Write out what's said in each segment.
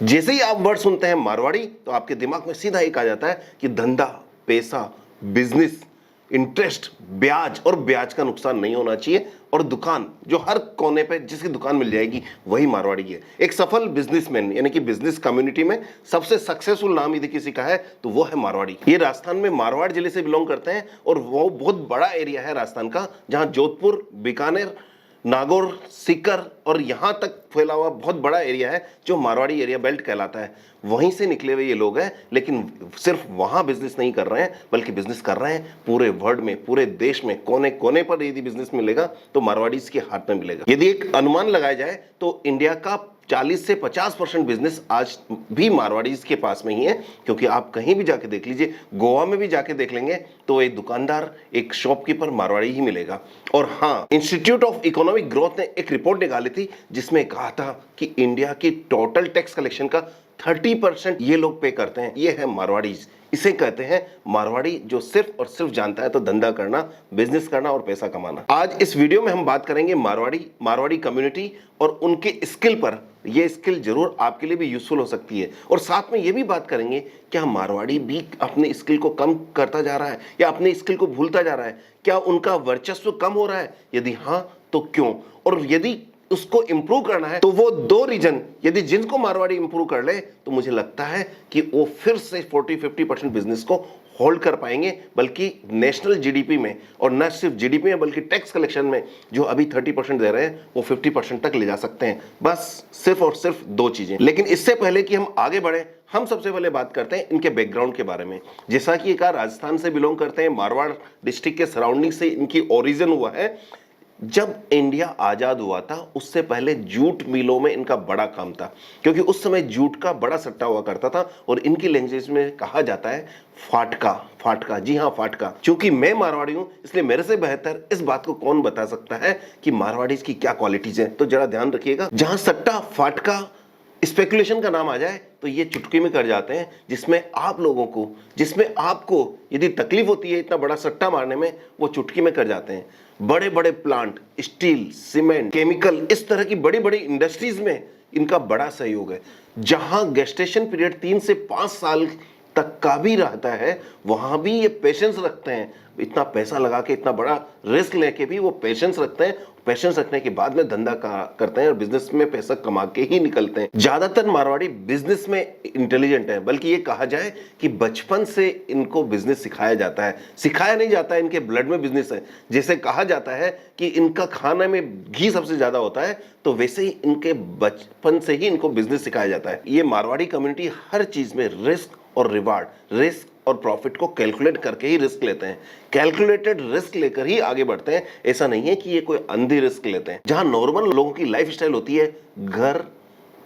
जैसे ही आप वर्ड सुनते हैं मारवाड़ी तो आपके दिमाग में सीधा एक आ जाता है कि धंधा, पैसा, बिजनेस, इंटरेस्ट, ब्याज और ब्याज का नुकसान नहीं होना चाहिए और दुकान जो हर कोने पे जिसकी दुकान मिल जाएगी वही मारवाड़ी है। एक सफल बिजनेसमैन यानी कि बिजनेस कम्युनिटी में सबसे सक्सेसफुल नाम यदि किसी का है तो वो है मारवाड़ी। ये राजस्थान में मारवाड़ जिले से बिलोंग करते हैं और वो बहुत बड़ा एरिया है राजस्थान का, जहां जोधपुर, बीकानेर, नागौर, सीकर और यहां तक फैला हुआ बहुत बड़ा एरिया है जो मारवाड़ी एरिया बेल्ट कहलाता है। वहीं से निकले हुए ये लोग हैं, लेकिन सिर्फ वहां बिजनेस नहीं कर रहे हैं बल्कि बिजनेस कर रहे हैं पूरे वर्ल्ड में, पूरे देश में, कोने कोने पर यदि बिजनेस मिलेगा तो मारवाड़ी के हाथ में मिलेगा। यदि एक अनुमान लगाया जाए तो इंडिया का 40 से 50% बिजनेस आज भी मारवाड़ीज के पास में ही है, क्योंकि आप कहीं भी जाके देख लीजिए, गोवा में भी जाके देख लेंगे तो एक दुकानदार, एक शॉपकीपर मारवाड़ी ही मिलेगा। और हाँ, इंस्टीट्यूट ऑफ इकोनॉमिक ग्रोथ ने एक रिपोर्ट निकाली थी जिसमें कहा था कि इंडिया की टोटल टैक्स कलेक्शन का 30% ये लोग पे करते हैं। ये है मारवाड़ीज। इसे कहते हैं मारवाड़ी, जो सिर्फ और सिर्फ जानता है तो धंधा करना, बिजनेस करना और पैसा कमाना। आज इस वीडियो में हम बात करेंगे मारवाड़ी कम्युनिटी और उनके स्किल पर। ये स्किल जरूर आपके लिए भी यूजफुल हो सकती है और साथ में ये भी बात करेंगे क्या मारवाड़ी भी अपने स्किल को कम करता जा रहा है या अपने स्किल को भूलता जा रहा है, क्या उनका वर्चस्व कम हो रहा है, यदि हाँ तो क्यों, और यदि उसको इंप्रूव करना है तो वो दो रीजन यदि जिनको मारवाड़ी इंप्रूव कर ले तो मुझे लगता है कि वो फिर से 40-50% बिजनेस को होल्ड कर पाएंगे, बल्कि नेशनल जीडीपी में, और न सिर्फ जीडीपी में बल्कि टैक्स कलेक्शन में जो अभी 30% दे रहे हैं वो 50% तक ले जा सकते हैं। बस सिर्फ और सिर्फ दो चीजें। लेकिन इससे पहले कि हम आगे बढ़े, हम सबसे पहले बात करते हैं इनके बैकग्राउंड के बारे में। जैसा कि एक राजस्थान से बिलोंग करते हैं, मारवाड़ डिस्ट्रिक्ट के सराउंडिंग से इनकी ओरिजिन हुआ है। जब इंडिया आजाद हुआ था उससे पहले जूट मिलों में इनका बड़ा काम था, क्योंकि उस समय जूट का बड़ा सट्टा हुआ करता था और इनकी लैंग्वेज में कहा जाता है फाटका। फाटका, जी हाँ फाटका। क्योंकि मैं मारवाड़ी हूं इसलिए मेरे से बेहतर इस बात को कौन बता सकता है कि मारवाड़ी की क्या क्वालिटीज है। तो जरा ध्यान रखिएगा, जहां सट्टा, फाटका, स्पेकुलेशन का नाम आ जाए तो ये चुटकी में कर जाते हैं, जिसमें आपको यदि तकलीफ होती है इतना बड़ा सट्टा मारने में, वो चुटकी में कर जाते हैं। बड़े बड़े प्लांट, स्टील, सीमेंट, केमिकल, इस तरह की बड़ी बड़ी इंडस्ट्रीज में इनका बड़ा सहयोग है। जहां गेस्टेशन पीरियड 3 से 5 साल तक का भी रहता है, वहां भी ये पेशेंस रखते हैं। इतना पैसा लगा के, इतना बड़ा रिस्क लेके भी वो पेशेंस रखते हैं। पेशेंस रखने के बाद में धंधा करते हैं और बिजनेस में पैसा कमा के ही निकलते हैं। ज्यादातर मारवाड़ी बिजनेस में इंटेलिजेंट है, बल्कि ये कहा जाए कि बचपन से इनको बिजनेस सिखाया जाता है। सिखाया नहीं जाता है, इनके ब्लड में बिजनेस है। जैसे कहा जाता है कि इनका खाने में घी सबसे ज्यादा होता है, तो वैसे ही इनके बचपन से ही इनको बिजनेस सिखाया जाता है। ये मारवाड़ी कम्युनिटी हर चीज में रिस्क और रिवार्ड, रिस्क और प्रॉफिट को कैलकुलेट करके ही रिस्क लेते हैं। कैलकुलेटेड रिस्क लेकर ही आगे बढ़ते हैं। ऐसा नहीं है कि ये कोई अंधी रिस्क लेते हैं। जहां नॉर्मल लोगों की लाइफ स्टाइल होती है घर,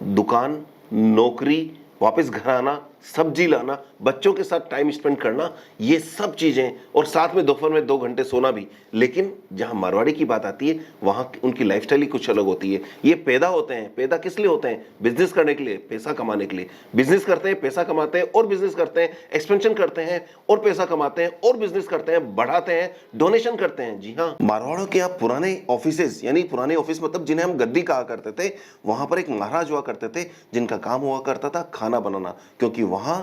दुकान, नौकरी, वापस घर आना, सब्जी लाना, बच्चों के साथ टाइम स्पेंड करना, ये सब चीजें, और साथ में दोपहर में 2 घंटे सोना भी। लेकिन जहां मारवाड़ी की बात आती है वहां उनकी लाइफस्टाइल ही कुछ अलग होती है। ये पैदा होते हैं, पैदा किस लिए होते हैं? बिजनेस करने के लिए, पैसा कमाने के लिए। बिजनेस करते हैं, पैसा कमाते हैं और बिजनेस करते हैं, एक्सपेंशन करते हैं और पैसा कमाते हैं और बिजनेस करते हैं, बढ़ाते हैं, डोनेशन करते हैं। जी हाँ, मारवाड़ों के आप पुराने ऑफिसेज, यानी पुराने ऑफिस मतलब जिन्हें हम गद्दी कहा करते थे, वहां पर एक महाराज हुआ करते थे जिनका काम हुआ करता था खाना बनाना। क्योंकि वहां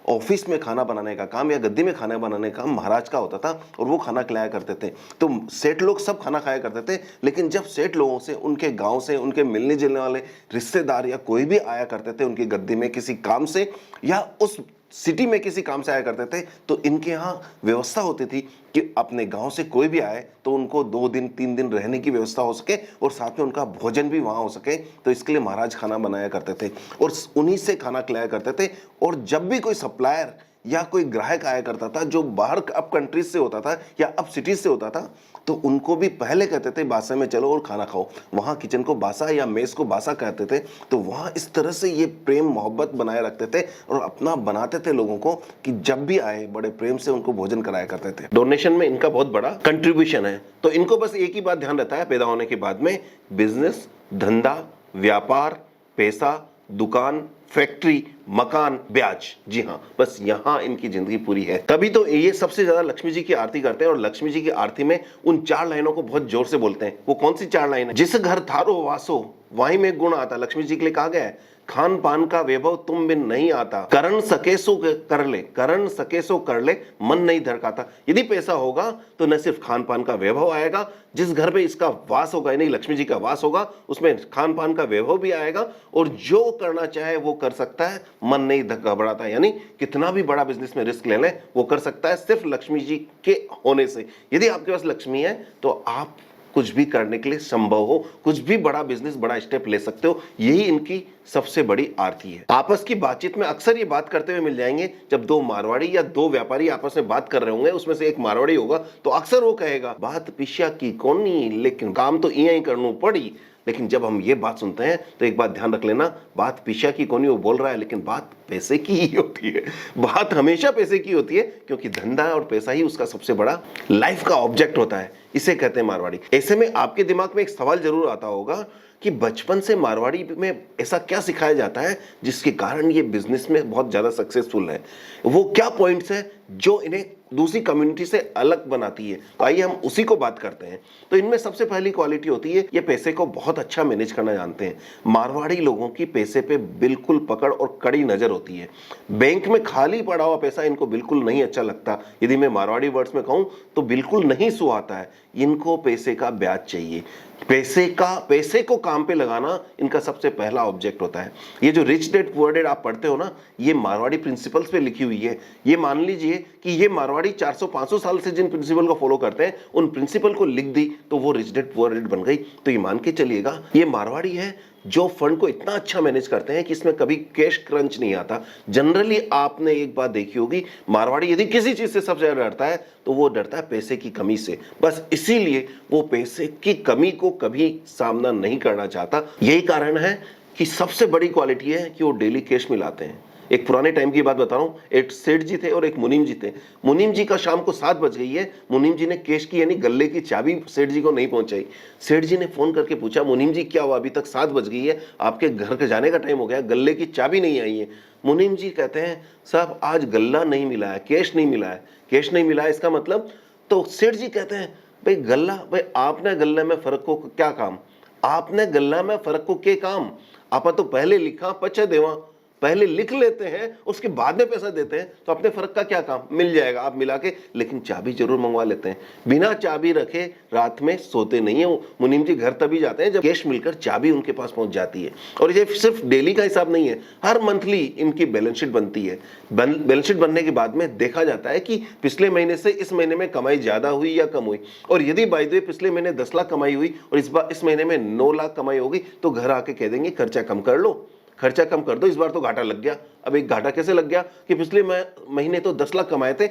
ऑफिस में खाना बनाने का काम या गद्दी में खाना बनाने का काम महाराज का होता था और वो खाना खिलाया करते थे। तो सेठ लोग सब खाना खाया करते थे, लेकिन जब सेठ लोगों से, उनके गांव से, उनके मिलने जुलने वाले रिश्तेदार या कोई भी आया करते थे उनकी गद्दी में किसी काम से या उस सिटी में किसी काम से आया करते थे, तो इनके यहाँ व्यवस्था होती थी कि अपने गांव से कोई भी आए तो उनको 2 दिन 3 दिन रहने की व्यवस्था हो सके और साथ में उनका भोजन भी वहां हो सके। तो इसके लिए महाराज खाना बनाया करते थे और उन्हीं से खाना खिलाया करते थे। और जब भी कोई सप्लायर या कोई ग्राहक आया करता था जो बाहर अब कंट्रीज से होता था या अब सिटीज से होता था, तो उनको भी पहले कहते थे बासा में चलो और खाना खाओ। वहाँ किचन को बासा या मेस को बासा कहते थे। तो वहाँ इस तरह से ये प्रेम मोहब्बत बनाए रखते थे और अपना बनाते थे लोगों को, कि जब भी आए बड़े प्रेम से उनको भोजन कराया करते थे। डोनेशन में इनका बहुत बड़ा कंट्रीब्यूशन है। तो इनको बस एक ही बात ध्यान रहता है पैदा होने के बाद में, बिजनेस, धंधा, व्यापार, पैसा, दुकान, फैक्ट्री, मकान, ब्याज। जी हाँ, बस यहां इनकी जिंदगी पूरी है। तभी तो ये सबसे ज्यादा लक्ष्मी जी की आरती करते हैं और लक्ष्मी जी की आरती में उन 4 लाइनों को बहुत जोर से बोलते हैं। वो कौन सी 4 लाइन है? जिस घर थारो वासो वहीं में गुण आता। लक्ष्मी जी के लिए कहा गया है, खान पान का वैभव तुम बिन नहीं आता, करण सके सो कर ले, करण सके सो कर ले, मन नहीं धड़काता। यदि पैसा होगा तो न सिर्फ खान पान का वैभव आएगा, जिस घर में इसका वास होगा, यानी लक्ष्मी जी का वास होगा, उसमें खान पान का वैभव भी आएगा और जो करना चाहे वो कर सकता है, मन नहीं घबराता। यानी कितना भी बड़ा बिजनेस में रिस्क ले लें वो कर सकता है सिर्फ लक्ष्मी जी के होने से। यदि आपके पास लक्ष्मी है तो आप कुछ भी करने के लिए संभव हो, कुछ भी बड़ा बिजनेस, बड़ा स्टेप ले सकते हो। यही इनकी सबसे बड़ी आरती है। आपस की बातचीत में अक्सर ये बात करते हुए मिल जाएंगे। जब 2 मारवाड़ी या 2 व्यापारी आपस में बात कर रहे होंगे, उसमें से एक मारवाड़ी होगा तो अक्सर वो कहेगा, बात पिछा की कोनी लेकिन काम तो इं ही करनू पड़ी। लेकिन जब हम ये बात सुनते हैं तो एक बात ध्यान रख लेना, बात पीछा की कोनी वो बोल रहा है, लेकिन बात पैसे की ही होती है। बात हमेशा पैसे की होती है, क्योंकि धंधा और पैसा ही उसका सबसे बड़ा लाइफ का ऑब्जेक्ट होता है। इसे कहते हैं मारवाड़ी। ऐसे में आपके दिमाग में एक सवाल जरूर आता होगा कि बचपन से मारवाड़ी में ऐसा क्या सिखाया जाता है जिसके कारण ये बिजनेस में बहुत ज्यादा सक्सेसफुल है। वो क्या पॉइंट्स है जो इन्हें दूसरी कम्युनिटी से अलग बनाती है। तो आइए हम उसी को बात करते हैं। तो इनमें सबसे पहली क्वालिटी होती है, ये पैसे को बहुत अच्छा मैनेज करना जानते हैं। मारवाड़ी लोगों की पैसे पे बिल्कुल पकड़ और कड़ी नजर होती है। बैंक में खाली पड़ा हुआ पैसा इनको बिल्कुल नहीं अच्छा लगता। यदि मैं मारवाड़ी वर्ड्स में कहूं तो बिल्कुल नहीं सुहाता है। इनको पैसे का ब्याज चाहिए। पैसे को काम पे लगाना इनका सबसे पहला ऑब्जेक्ट होता है। ये जो रिच डैड पुअर डैड आप पढ़ते हो ना, ये मारवाड़ी प्रिंसिपल्स पे लिखी हुई है। ये मान लीजिए कि ये मारवाड़ी 400-500 साल से जिन प्रिंसिपल को फॉलो करते हैं, उन प्रिंसिपल को लिख दी तो वो रिच डैड पुअर डैड बन गई। तो ये मान के चलिएगा, ये मारवाड़ी है जो फंड को इतना अच्छा मैनेज करते हैं कि इसमें कभी कैश क्रंच नहीं आता। जनरली आपने एक बात देखी होगी, मारवाड़ी यदि किसी चीज से सबसे ज्यादा डरता है तो वो डरता है पैसे की कमी से। बस इसीलिए वो पैसे की कमी को कभी सामना नहीं करना चाहता। यही कारण है कि सबसे बड़ी क्वालिटी है कि वो डेली कैश मिलाते हैं। एक पुराने टाइम की बात बता रहा हूं, एक सेठ जी थे और एक मुनीम जी थे। मुनीम जी का शाम को 7 बज गई है, मुनीम जी ने कैश की यानी गल्ले की चाबी सेठ जी को नहीं पहुंचाई। सेठ जी ने फोन करके पूछा, मुनीम जी क्या हुआ, अभी तक 7 बज गई है, आपके घर के जाने का टाइम हो गया, गल्ले की चाबी नहीं आई है। मुनीम जी कहते हैं, साहब आज गल्ला नहीं मिला है, कैश नहीं मिला है। कैश नहीं मिला है इसका मतलब? तो सेठ जी कहते हैं, भाई गल्ला, भाई आपने गल्ले में फर्क को क्या काम, आपने गल्ला में फर्क को के काम, आप तो पहले लिखा पचे देवा, पहले लिख लेते हैं उसके बाद में पैसा देते हैं, तो अपने फर्क का क्या काम, मिल जाएगा आप मिला के, लेकिन चाबी जरूर मंगवा लेते हैं। बिना चाबी रखे रात में सोते नहीं है। मुनीम जी घर तभी जाते हैं जब कैश मिलकर चाबी उनके पास पहुंच जाती है। और ये सिर्फ डेली का हिसाब नहीं है, हर मंथली इनकी बैलेंस शीट बनती है। बैलेंस शीट बनने के बाद में देखा जाता है कि पिछले महीने से इस महीने में कमाई ज्यादा हुई या कम हुई। और यदि बाय द वे पिछले महीने 10 लाख कमाई हुई और इस महीने में 9 लाख कमाई होगी, तो घर आके कह देंगे खर्चा कम कर लो, खर्चा कम कर दो, इस बार तो घाटा लग गया। अब एक घाटा कैसे लग गया कि पिछले महीने तो 10 लाख कमाए थे,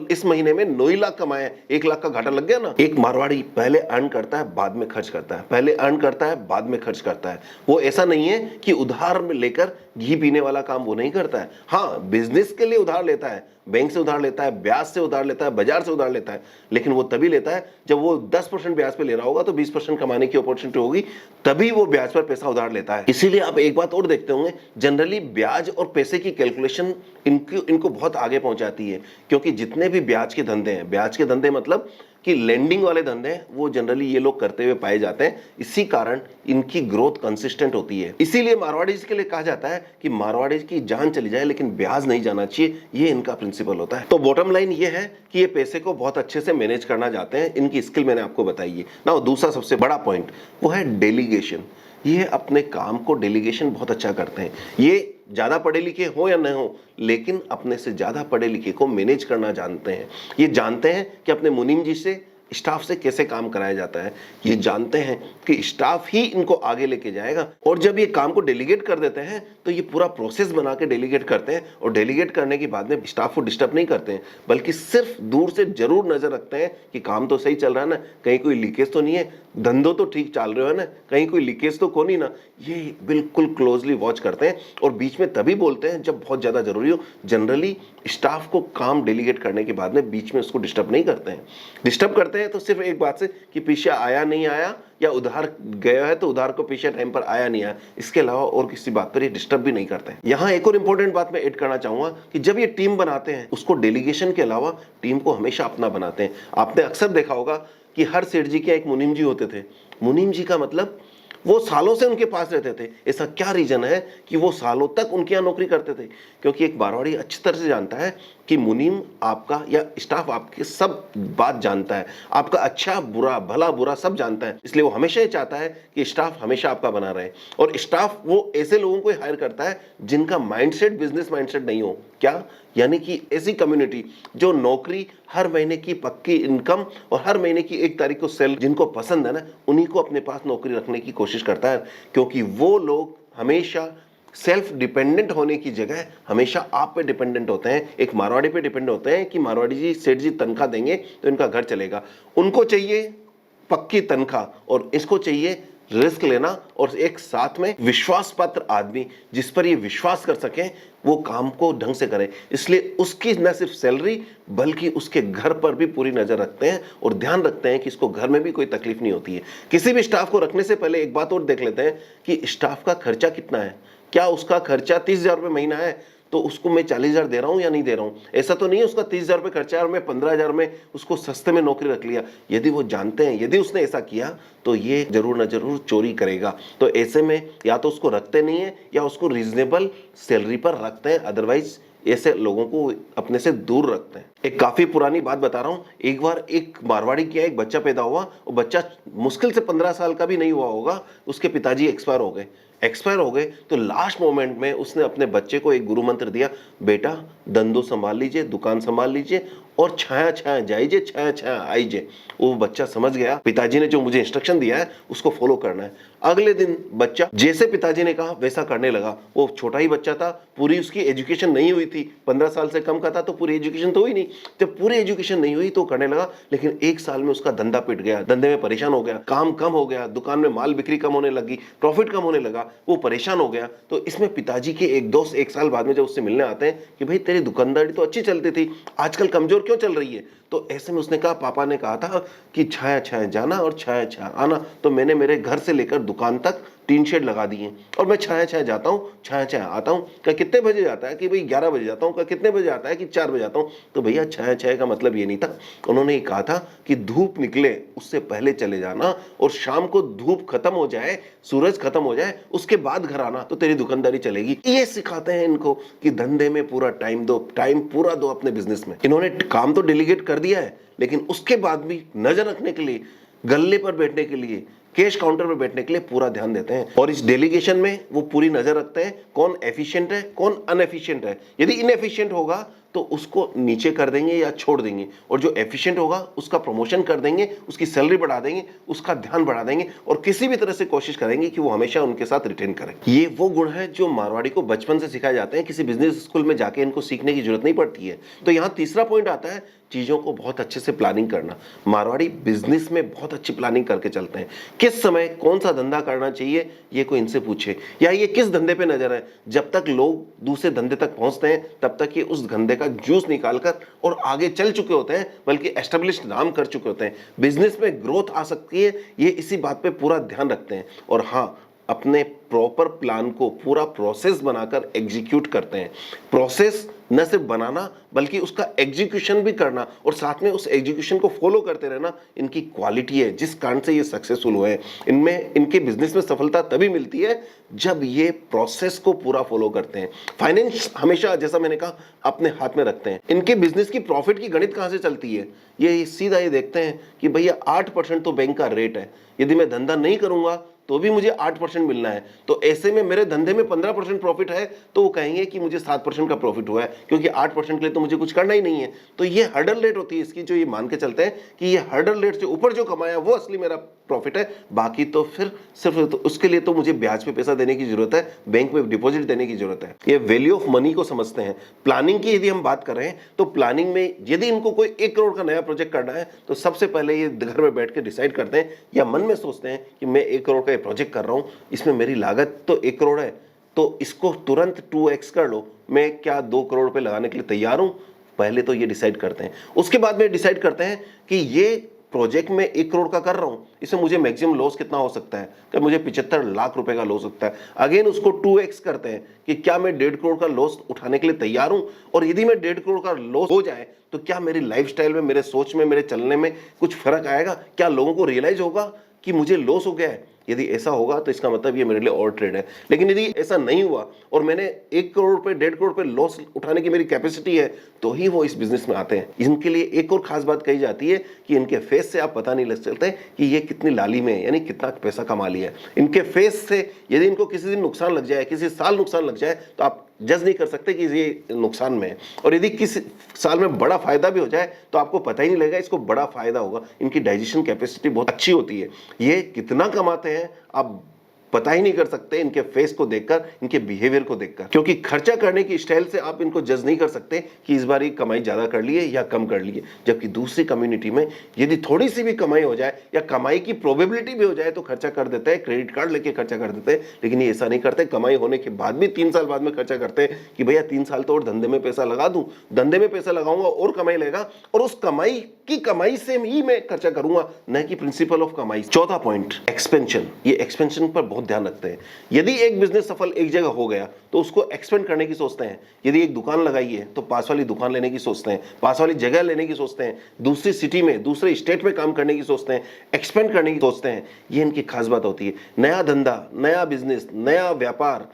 इस महीने में 9 ही लाख कमाए, 1 लाख का घाटा लग गया ना। एक मारवाड़ी पहले अर्न करता है बाद में खर्च करता है, पहले अर्न करता है बाद में खर्च करता है। वो ऐसा नहीं है कि उधार में लेकर घी पीने वाला काम वो नहीं करता है। हाँ, बिजनेस के लिए उधार लेता है, बैंक से उधार लेता है, ब्याज से उधार लेता है, बाजार से उधार लेता है, लेकिन वो तभी लेता है जब वो 10% ब्याज पे ले रहा होगा तो 20% कमाने की अपॉर्चुनिटी होगी, तभी वो ब्याज पर पैसा उधार लेता है। इसीलिए आप एक बात और देखते होंगे, जनरली ब्याज और पैसे की कैलकुलेशन इनको बहुत आगे पहुंचाती है। क्योंकि जितने भी ब्याज के धंधे हैं, ब्याज के धंधे मतलब कि लेंडिंग वाले धंधे हैं, वो जनरली ये लोग करते हुए पाए जाते हैं। इसी कारण इनकी ग्रोथ कंसिस्टेंट होती है। इसीलिए मारवाड़ीज के लिए कहा जाता है कि मारवाड़ीज की जान चली जाए लेकिन ब्याज नहीं जाना चाहिए। ये इनका प्रिंसिपल होता है। तो बॉटम लाइन ये है कि ये पैसे को बहुत अच्छे से मैनेज करना चाहते हैं। इनकी स्किल मैंने आपको बताई है ना। दूसरा सबसे बड़ा पॉइंट वो है डेलीगेशन। ये अपने काम को डेलीगेशन बहुत अच्छा करते हैं। ये ज्यादा पढ़े लिखे हो या न हो, लेकिन अपने से ज्यादा पढ़े लिखे को मैनेज करना जानते हैं। ये जानते हैं कि अपने मुनीम जी से, स्टाफ से कैसे काम कराया जाता है। ये जानते हैं कि स्टाफ ही इनको आगे लेके जाएगा। और जब ये काम को डेलीगेट कर देते हैं तो ये पूरा प्रोसेस बना के डेलीगेट करते हैं। और डेलीगेट करने के बाद में स्टाफ को डिस्टर्ब नहीं करते हैं, बल्कि सिर्फ दूर से जरूर नजर रखते हैं कि काम तो सही चल रहा है ना, कहीं कोई लीकेज तो नहीं है, धंधो तो ठीक चल रहे हो है ना, कहीं कोई लीकेज तो कोई नहीं ना। ये बिल्कुल क्लोजली वॉच करते हैं और बीच में तभी बोलते हैं जब बहुत ज्यादा जरूरी हो। जनरली स्टाफ को काम डेलीगेट करने के बाद में बीच में उसको डिस्टर्ब नहीं करते हैं। डिस्टर्ब करते करते हैं तो सिर्फ एक बात से कि पीछे आया नहीं आया, या उधार गया है तो उधार को पीछे टाइम पर आया नहीं आया, इसके अलावा और किसी बात पर ये डिस्टर्ब भी नहीं करते हैं। यहाँ एक और इंपॉर्टेंट बात मैं ऐड करना चाहूंगा कि जब ये टीम बनाते हैं उसको डेलीगेशन के अलावा टीम को हमेशा अपना बनाते हैं। आपने अक्सर देखा होगा कि हर सेठ जी के एक मुनीम जी होते थे। मुनीम जी का मतलब वो सालों से उनके पास रहते थे। ऐसा क्या रीजन है कि वो सालों तक उनके यहाँ नौकरी करते थे? क्योंकि एक मारवाड़ी अच्छी तरह से जानता है कि मुनीम आपका या स्टाफ आपके सब बात जानता है, आपका अच्छा बुरा भला बुरा सब जानता है। इसलिए वो हमेशा ये चाहता है कि स्टाफ हमेशा आपका बना रहे, और स्टाफ वो ऐसे लोगों को हायर करता है जिनका माइंडसेट बिजनेस माइंडसेट नहीं हो। क्या? यानी कि ऐसी कम्युनिटी जो नौकरी, हर महीने की पक्की इनकम और हर महीने की 1 तारीख को सैलरी जिनको पसंद है ना, उन्हीं को अपने पास नौकरी रखने की कोशिश करता है। क्योंकि वो लोग हमेशा सेल्फ डिपेंडेंट होने की जगह हमेशा आप पे डिपेंडेंट होते हैं, एक मारवाड़ी पे डिपेंड होते हैं कि मारवाड़ी जी सेठ जी तनख्वाह देंगे तो इनका घर चलेगा। उनको चाहिए पक्की तनख्वाह और इसको चाहिए रिस्क लेना, और एक साथ में विश्वास पात्र आदमी जिस पर ये विश्वास कर सके, वो काम को ढंग से करे। इसलिए उसकी न सिर्फ सैलरी बल्कि उसके घर पर भी पूरी नजर रखते हैं और ध्यान रखते हैं कि इसको घर में भी कोई तकलीफ नहीं होती है। किसी भी स्टाफ को रखने से पहले एक बात और देख लेते हैं कि स्टाफ का खर्चा कितना है। क्या उसका खर्चा 30,000 रुपये महीना है तो उसको मैं 40,000 दे रहा हूं या नहीं दे रहा हूं? ऐसा तो नहीं है उसका 30,000 रुपये खर्चा है और मैं 15,000 में उसको सस्ते में नौकरी रख लिया। यदि वो जानते हैं, यदि उसने ऐसा किया तो ये जरूर न जरूर चोरी करेगा। तो ऐसे में या तो उसको रखते नहीं है या उसको रीजनेबल सैलरी पर रखते हैं, अदरवाइज ऐसे लोगों को अपने से दूर रखते हैं। एक काफी पुरानी बात बता रहा हूं। एक बार एक मारवाड़ी के एक बच्चा पैदा हुआ, और बच्चा मुश्किल से 15 साल का भी नहीं हुआ होगा, उसके पिताजी एक्सपायर हो गए। तो लास्ट मोमेंट में उसने अपने बच्चे को एक गुरु मंत्र दिया, बेटा धंधो संभाल लीजिए, दुकान संभाल लीजिए और छाया छाया जाइए, छाया छाया आइए। वो बच्चा समझ गया पिताजी ने जो मुझे इंस्ट्रक्शन दिया है उसको फॉलो करना है। अगले दिन बच्चा जैसे पिताजी ने कहा वैसा करने लगा। वो छोटा ही बच्चा था, पूरी उसकी एजुकेशन नहीं हुई थी, 15 साल से कम का था तो पूरी एजुकेशन तो हुई नहीं। जब पूरी एजुकेशन नहीं हुई तो करने लगा, लेकिन 1 साल में उसका धंधा पिट गया, धंधे में परेशान हो गया, काम कम हो गया, दुकान में माल बिक्री कम होने लगी, प्रॉफिट कम होने लगा, वो परेशान हो गया। तो इसमें पिताजी के एक दोस्त 1 साल बाद में जब उससे मिलने आते हैं कि भाई तेरी दुकानदारी तो अच्छी चलती थी, आजकल कमजोर क्यों चल रही है? तो ऐसे में उसने कहा, पापा ने कहा था कि छाया छाया जाना और छाया छाया आना, तो मैंने मेरे घर से लेकर दुकान तक 3 शेड लगा दिए और मैं छाया छाया जाता हूँ, छाया छाया आता हूँ। क्या कितने बजे जाता है? कि भाई 11 बजे जाता हूँ। क्या कितने बजे आता है? कि 4 बजे आता हूँ। तो भैया छाया छाया का मतलब ये नहीं था, उन्होंने ये कहा था कि धूप निकले उससे पहले चले जाना, और शाम को धूप खत्म हो जाए, सूरज खत्म हो जाए, उसके बाद घर आना, तो तेरी दुकानदारी चलेगी। ये सिखाते हैं इनको कि धंधे में पूरा टाइम दो, टाइम पूरा दो अपने बिजनेस में। इन्होंने काम तो डेलीगेट कर दिया है, लेकिन उसके बाद भी नजर रखने के लिए, गल्ले पर बैठने के लिए, कैश काउंटर पर बैठने के लिए पूरा ध्यान देते हैं। और इस डेलीगेशन में वो पूरी नजर रखते हैं कौन एफिशिएंट है, कौन अनएफिशिएंट है। यदि इनएफिशिएंट होगा तो उसको नीचे कर देंगे या छोड़ देंगे, और जो एफिशिएंट होगा उसका प्रमोशन कर देंगे, उसकी सैलरी बढ़ा देंगे, उसका ध्यान बढ़ा देंगे, और किसी भी तरह से कोशिश करेंगे कि वो हमेशा उनके साथ रिटेन करें। ये वो गुण है जो मारवाड़ी को बचपन से सिखाए जाते हैं, किसी बिजनेस स्कूल में जाके इनको सीखने की जरूरत नहीं पड़ती है। तो यहाँ तीसरा पॉइंट आता है चीजों को बहुत अच्छे से प्लानिंग करना। मारवाड़ी बिजनेस में बहुत अच्छी प्लानिंग करके चलते हैं। किस समय कौन सा धंधा करना चाहिए ये कोई इनसे पूछे, या ये किस धंधे पे नजर है, जब तक लोग दूसरे धंधे तक पहुंचते हैं तब तक ये उस धंधे का जूस निकालकर और आगे चल चुके होते हैं, बल्कि एस्टेब्लिश्ड नाम कर चुके होते हैं। बिजनेस में ग्रोथ आ सकती है, ये इसी बात पे पूरा ध्यान रखते हैं। और हाँ, अपने प्रॉपर प्लान को पूरा प्रोसेस बनाकर एग्जीक्यूट करते हैं। प्रोसेस न सिर्फ बनाना बल्कि उसका एग्जीक्यूशन भी करना, और साथ में उस एग्जीक्यूशन को फॉलो करते रहना इनकी क्वालिटी है, जिस कारण से ये सक्सेसफुल हुए हैं। इनमें इनके बिजनेस में सफलता तभी मिलती है जब ये प्रोसेस को पूरा फॉलो करते हैं। फाइनेंस हमेशा, जैसा मैंने कहा, अपने हाथ में रखते हैं। इनके बिजनेस की प्रॉफिट की गणित कहां से चलती है? ये सीधा ये देखते हैं कि भैया 8% तो बैंक का रेट है, यदि मैं धंधा नहीं करूंगा तो भी मुझे 8% मिलना है। तो ऐसे में मेरे धंधे में 15% प्रॉफिट है तो वो कहेंगे कि मुझे 7% का प्रॉफिट हुआ है, क्योंकि 8% के लिए तो मुझे कुछ करना ही नहीं है। तो ये हर्डल रेट होती है इसकी, जो ये मान के चलते हैं कि ये हर्डल रेट से ऊपर जो कमाया वो असली मेरा प्रॉफिट है, बाकी तो फिर सिर्फ तो उसके लिए तो मुझे ब्याज पे पैसा देने की जरूरत है, बैंक में डिपॉजिट देने की जरूरत है। ये वैल्यू ऑफ मनी को समझते हैं। प्लानिंग की यदि हम बात कर रहे हैं तो प्लानिंग में यदि इनको कोई 1 करोड़ का नया प्रोजेक्ट करना है तो सबसे पहले ये घर में बैठ के डिसाइड करते हैं या मन में सोचते हैं कि मैं 1 करोड़ का प्रोजेक्ट कर रहा हूं, इसमें मेरी लागत तो 1 करोड़ है, तो इसको तुरंत 2x कर लो, मैं क्या 2 करोड़ रुपए लगाने के लिए तैयार हूं? पहले तो ये डिसाइड करते हैं। उसके बाद में डिसाइड करते हैं कि ये प्रोजेक्ट में 1 करोड़ का कर रहा हूं, इसमें मुझे मैक्सिमम लॉस कितना हो सकता है, कि मुझे 75 लाख रुपए का लॉस होता है। अगेन उसको 2x करते हैं कि क्या मैं 1.5 करोड़ का लॉस उठाने के लिए तैयार हूं, और यदि मैं 1.5 करोड़ का लॉस हो जाए तो क्या मेरी लाइफस्टाइल में, मेरे सोच में, मेरे चलने में कुछ फर्क आएगा? क्या लोगों को रियलाइज होगा कि मुझे लॉस हो गया है? यदि ऐसा होगा तो इसका मतलब ये मेरे लिए और ट्रेड है। लेकिन यदि ऐसा नहीं हुआ और मैंने 1 करोड़ पे, 1.5 करोड़ पे लॉस उठाने की मेरी कैपेसिटी है, तो ही वो इस बिजनेस में आते हैं। इनके लिए एक और खास बात कही जाती है कि इनके फेस से आप पता नहीं लग सकते कि ये कितनी लाली में है, यानी कितना पैसा कमा लिया है। इनके फेस से यदि इनको किसी दिन नुकसान लग जाए, किसी साल नुकसान लग जाए, तो आप जज नहीं कर सकते कि ये नुकसान में है। और यदि किसी साल में बड़ा फायदा भी हो जाए तो आपको पता ही नहीं लगेगा इसको बड़ा फायदा होगा। इनकी डाइजेशन कैपेसिटी बहुत अच्छी होती है। ये कितना कमाते हैं आप पता ही नहीं कर सकते इनके फेस को देखकर, इनके बिहेवियर को देखकर, क्योंकि खर्चा करने की स्टाइल से आप इनको जज नहीं कर सकते कि इस बार ये कमाई ज्यादा कर ली है या कम कर ली है। जबकि दूसरी कम्युनिटी में यदि थोड़ी सी भी कमाई हो जाए या कमाई की प्रोबेबिलिटी भी हो जाए तो खर्चा कर देते हैं, क्रेडिट कार्ड लेके खर्चा कर देते हैं। लेकिन ये ऐसा नहीं करते, कमाई होने के बाद भी 3 साल बाद में खर्चा करते हैं कि भैया 3 साल तो और धंधे में पैसा लगा दूं, धंधे में पैसा लगाऊंगा और कमाई लेगा, और उस कमाई की कमाई से ही मैं खर्चा करूंगा, न कि प्रिंसिपल ऑफ कमाई। चौथा पॉइंट, एक्सपेंशन। ये एक्सपेंशन पर बहुत ध्यान रखते हैं। यदि एक बिजनेस सफल एक जगह हो गया तो उसको एक्सपेंड करने की सोचते हैं। यदि एक दुकान लगाई है तो पास वाली दुकान लेने की सोचते हैं, पास वाली जगह लेने की सोचते हैं, दूसरी सिटी में, दूसरे स्टेट में काम करने की सोचते हैं, एक्सपेंड करने की सोचते हैं। ये इनकी खास बात होती है। नया धंधा, नया बिजनेस, नया व्यापार,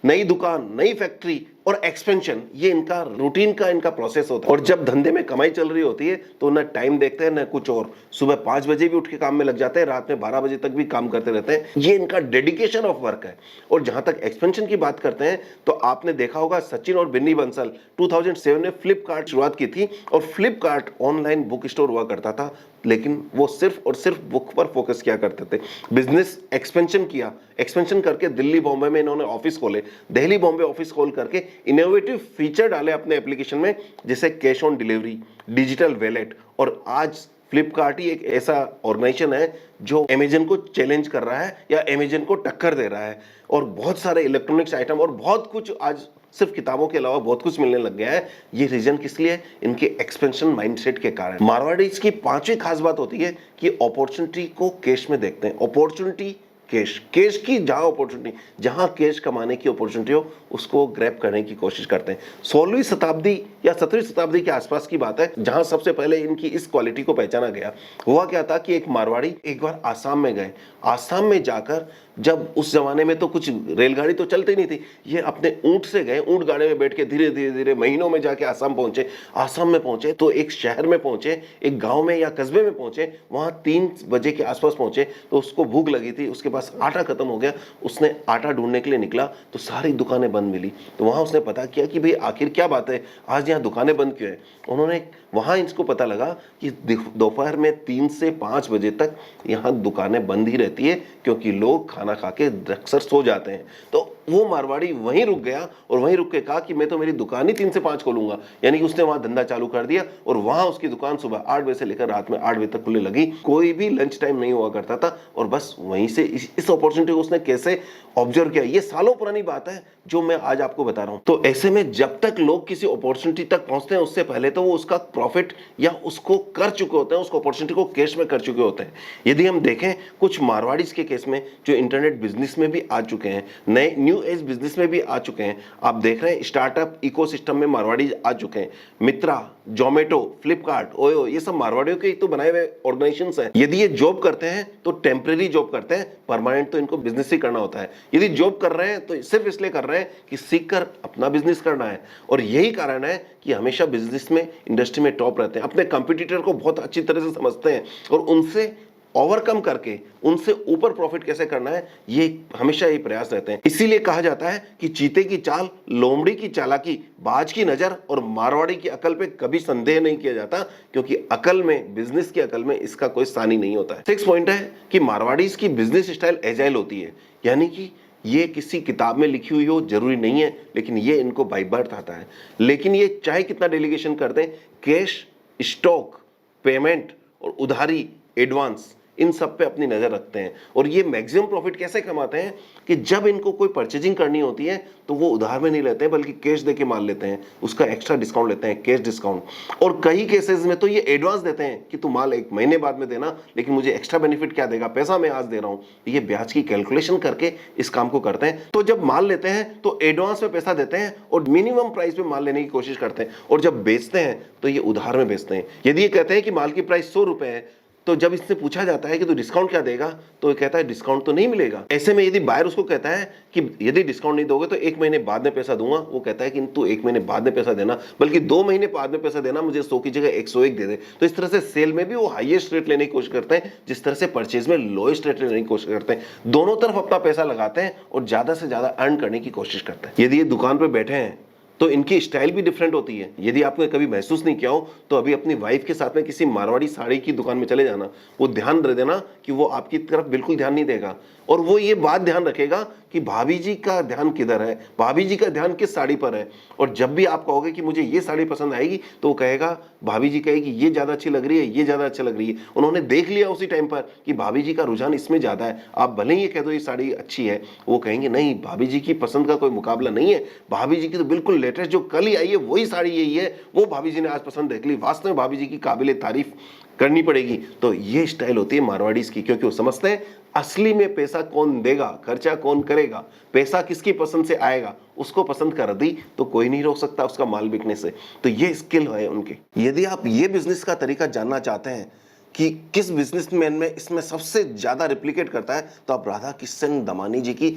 नई दुकान, नई फैक्ट्री और एक्सपेंशन, ये इनका रूटीन का इनका प्रोसेस होता है। और जब धंधे में कमाई चल रही होती है तो ना टाइम देखते हैं ना कुछ और। सुबह 5 बजे भी उठ के काम में लग जाते हैं, रात में 12 बजे तक भी काम करते रहते हैं। ये इनका डेडिकेशन ऑफ वर्क है। और जहां तक एक्सपेंशन की बात करते हैं तो आपने देखा होगा सचिन और बिन्नी बंसल 2007 में फ्लिपकार्ट शुरुआत की थी, और फ्लिपकार्ट ऑनलाइन बुक स्टोर हुआ करता था, लेकिन वो सिर्फ और सिर्फ बुक पर फोकस किया करते थे। बिजनेस एक्सपेंशन किया, एक्सपेंशन करके दिल्ली बॉम्बे में इन्होंने ऑफिस खोले, दिल्ली बॉम्बे ऑफिस खोल करके इनोवेटिव फीचर डाले अपने एप्लीकेशन में, जैसे cash on delivery, digital wallet. और आज फ्लिपकार्ट ही एक ऐसा ऑर्गेनाइजेशन है जो अमेजन को चैलेंज कर रहा है या अमेजन को टक्कर दे रहा है। और बहुत सारे इलेक्ट्रॉनिक्स आइटम और बहुत कुछ आज सिर्फ किताबों के अलावा बहुत कुछ मिलने लग गया है। ये रीजन किस लिए? इनके एक्सपेंशन माइंडसेट के कारण। मारवाड़ीज की पांचवी खास बात होती है कि अपॉर्चुनिटी को कैश में देखते हैं। अपॉर्चुनिटी कैश, कैश की जहां अपॉर्चुनिटी, जहां कैश कमाने की अपॉर्चुनिटी हो उसको ग्रैब करने की कोशिश करते हैं। 16वीं शताब्दी या 17वीं शताब्दी के आसपास की बात है जहां सबसे पहले इनकी इस क्वालिटी को पहचाना गया। हुआ क्या था कि एक मारवाड़ी एक बार आसाम में गए। आसाम में जाकर, जब उस जमाने में तो कुछ रेलगाड़ी तो चलती नहीं थी, ये अपने ऊंट से गए, ऊंट गाड़ी में बैठ के धीरे धीरे धीरे महीनों में जाके आसाम पहुंचे। आसाम में पहुंचे तो एक शहर में पहुंचे, एक गांव में या कस्बे में पहुंचे। वहां 3 बजे के आसपास पहुंचे तो उसको भूख लगी थी, उसके पास आटा खत्म हो गया। उसने आटा ढूंढने के लिए निकला तो सारी दुकानें बंद मिली। तो वहां उसने पता किया कि भाई आखिर क्या बात है, आज यहाँ दुकानें बंद क्यों है। उन्होंने वहां इसको पता लगा कि दोपहर में 3 से 5 बजे तक यहाँ दुकानें बंद ही रहती है, क्योंकि लोग खाना खा के अक्सर सो जाते हैं। तो वो मारवाड़ी वहीं रुक गया और वहीं रुक के कहा कि मैं तो मेरी दुकान ही 3 से 5 खोलूंगा। यानी कि उसने वहां धंधा चालू कर दिया और वहां उसकी दुकान सुबह 8 बजे से लेकर रात में 8 बजे तक खुलने लगी। कोई भी लंच टाइम नहीं हुआ करता था, और बस वहीं से इस अपॉर्चुनिटी को उसने कैसे ऑब्जर्व किया, ये सालों पुरानी बात है जो मैं आज आपको बता रहा हूं। तो ऐसे में जब तक लोग किसी अपॉर्चुनिटी तक पहुंचते हैं उससे पहले तो वो उसका प्रॉफिट या उसको कर चुके होते हैं, उसको अपॉर्चुनिटी को कैश में कर चुके होते हैं। यदि हम देखें कुछ मारवाड़ीज के केस में जो इंटरनेट बिजनेस में भी आ चुके हैं, नए न्यू एज बिजनेस में भी आ चुके हैं, आप देख रहे हैं स्टार्टअप इकोसिस्टम में मारवाड़ीज आ चुके हैं। मित्रा, जोमेटो, फ्लिपकार्ट, ओयो, ये सब मारवाड़ियों के तो बनाए हुए ऑर्गेनाइजेशंस हैं। यदि ये जॉब करते हैं तो टेम्परेरी जॉब करते हैं, परमानेंट तो इनको बिजनेस ही करना होता है। यदि जॉब कर रहे हैं तो सिर्फ इसलिए कर रहे हैं कि सीख कर अपना बिजनेस करना है। और यही कारण है कि हमेशा बिजनेस में, इंडस्ट्री में टॉप रहते हैं, अपने कंपटीटर को बहुत अच्छी तरह से समझते हैं और उनसे ओवरकम करके उनसे ऊपर प्रॉफिट कैसे करना है, ये हमेशा ये प्रयास रहते हैं। इसीलिए कहा जाता है कि चीते की चाल, लोमड़ी की चालाकी, बाज की नजर और मारवाड़ी की अकल पे कभी संदेह नहीं किया जाता, क्योंकि अकल में, बिजनेस की अकल में इसका कोई सानी नहीं होता है। 6 पॉइंट है कि मारवाड़ी की बिजनेस स्टाइल एजाइल होती है, यानी कि ये किसी किताब में लिखी हुई हो जरूरी नहीं है, लेकिन ये इनको बाय बर्थ आता है। लेकिन ये चाहे कितना डेलीगेशन कर दें, कैश, स्टॉक, पेमेंट और उधारी, एडवांस, इन सब पे अपनी नजर रखते हैं। और ये मैक्सिमम प्रॉफिट कैसे कमाते हैं कि जब इनको कोई परचेजिंग करनी होती है तो वो उधार में नहीं लेते हैं बल्कि कैश देके माल लेते हैं, उसका एक्स्ट्रा डिस्काउंट लेते हैं, कैश डिस्काउंट। और कई केसेस में तो ये एडवांस देते हैं कि तू माल 1 महीने बाद में देना, लेकिन मुझे एक्स्ट्रा बेनिफिट क्या देगा, पैसा मैं आज दे रहा हूं। ये ब्याज की कैलकुलेशन करके इस काम को करते हैं। तो जब माल लेते हैं तो एडवांस में पैसा देते हैं और मिनिमम प्राइस पे माल लेने की कोशिश करते हैं, और जब बेचते हैं तो ये उधार में बेचते हैं। यदि ये कहते हैं कि माल की प्राइस 100 रुपए है, तो जब इससे पूछा जाता है कि तू डिस्काउंट क्या देगा, तो ये कहता है डिस्काउंट तो नहीं मिलेगा। ऐसे में यदि बायर उसको कहता है कि यदि डिस्काउंट नहीं दोगे तो 1 महीने बाद में पैसा दूंगा, वो कहता है कि तू 1 महीने बाद में पैसा देना, बल्कि 2 महीने बाद में पैसा देना, मुझे 100 की जगह 101 दे दे। तो इस तरह से सेल में भी वो हाईएस्ट रेट लेने की कोशिश करते हैं, जिस तरह से परचेज में लोएस्ट रेट लेने की कोशिश करते हैं। दोनों तरफ अपना पैसा लगाते हैं और ज्यादा से ज्यादा अर्न करने की कोशिश करते हैं। यदि ये दुकान पर बैठे हैं तो इनकी स्टाइल भी डिफरेंट होती है। यदि आपने कभी महसूस नहीं किया हो तो अभी अपनी वाइफ के साथ में किसी मारवाड़ी साड़ी की दुकान में चले जाना, वो ध्यान रख देना कि वो आपकी तरफ बिल्कुल ध्यान नहीं देगा, और वो ये बात ध्यान रखेगा कि भाभी जी का ध्यान किधर है, भाभी जी का ध्यान किस साड़ी पर है। और जब भी आप कहोगे कि मुझे ये साड़ी पसंद आएगी, तो वो कहेगा, भाभी जी कहेगी ये ज्यादा अच्छी लग रही है, ये ज्यादा अच्छा लग रही है। उन्होंने देख लिया उसी टाइम पर कि भाभी जी का रुझान इसमें ज्यादा है। आप भले ही ये कह दो ये साड़ी अच्छी है, वो कहेंगे नहीं, भाभी जी की पसंद का कोई मुकाबला नहीं है, भाभी जी की तो बिल्कुल लेटेस्ट जो कल ही आई है वही साड़ी यही है, वो भाभी जी ने आज पसंद देख ली, वास्तव में भाभी जी की काबिले तारीफ करनी पड़ेगी। तो ये स्टाइल होती है मारवाड़ीज की, क्योंकि वो समझते हैं असली में पैसा कौन देगा, खर्चा कौन करेगा, पैसा किसकी पसंद से आएगा, उसको पसंद कर दी तो कोई नहीं रोक सकता उसका माल बिकने से। तो ये स्किल है उनके। यदि आप ये बिजनेस का तरीका जानना चाहते हैं कि किस बिजनेसमैन में इसमें सबसे ज्यादा रिप्लिकेट करता है, तो आप राधा किशन दमानी जी की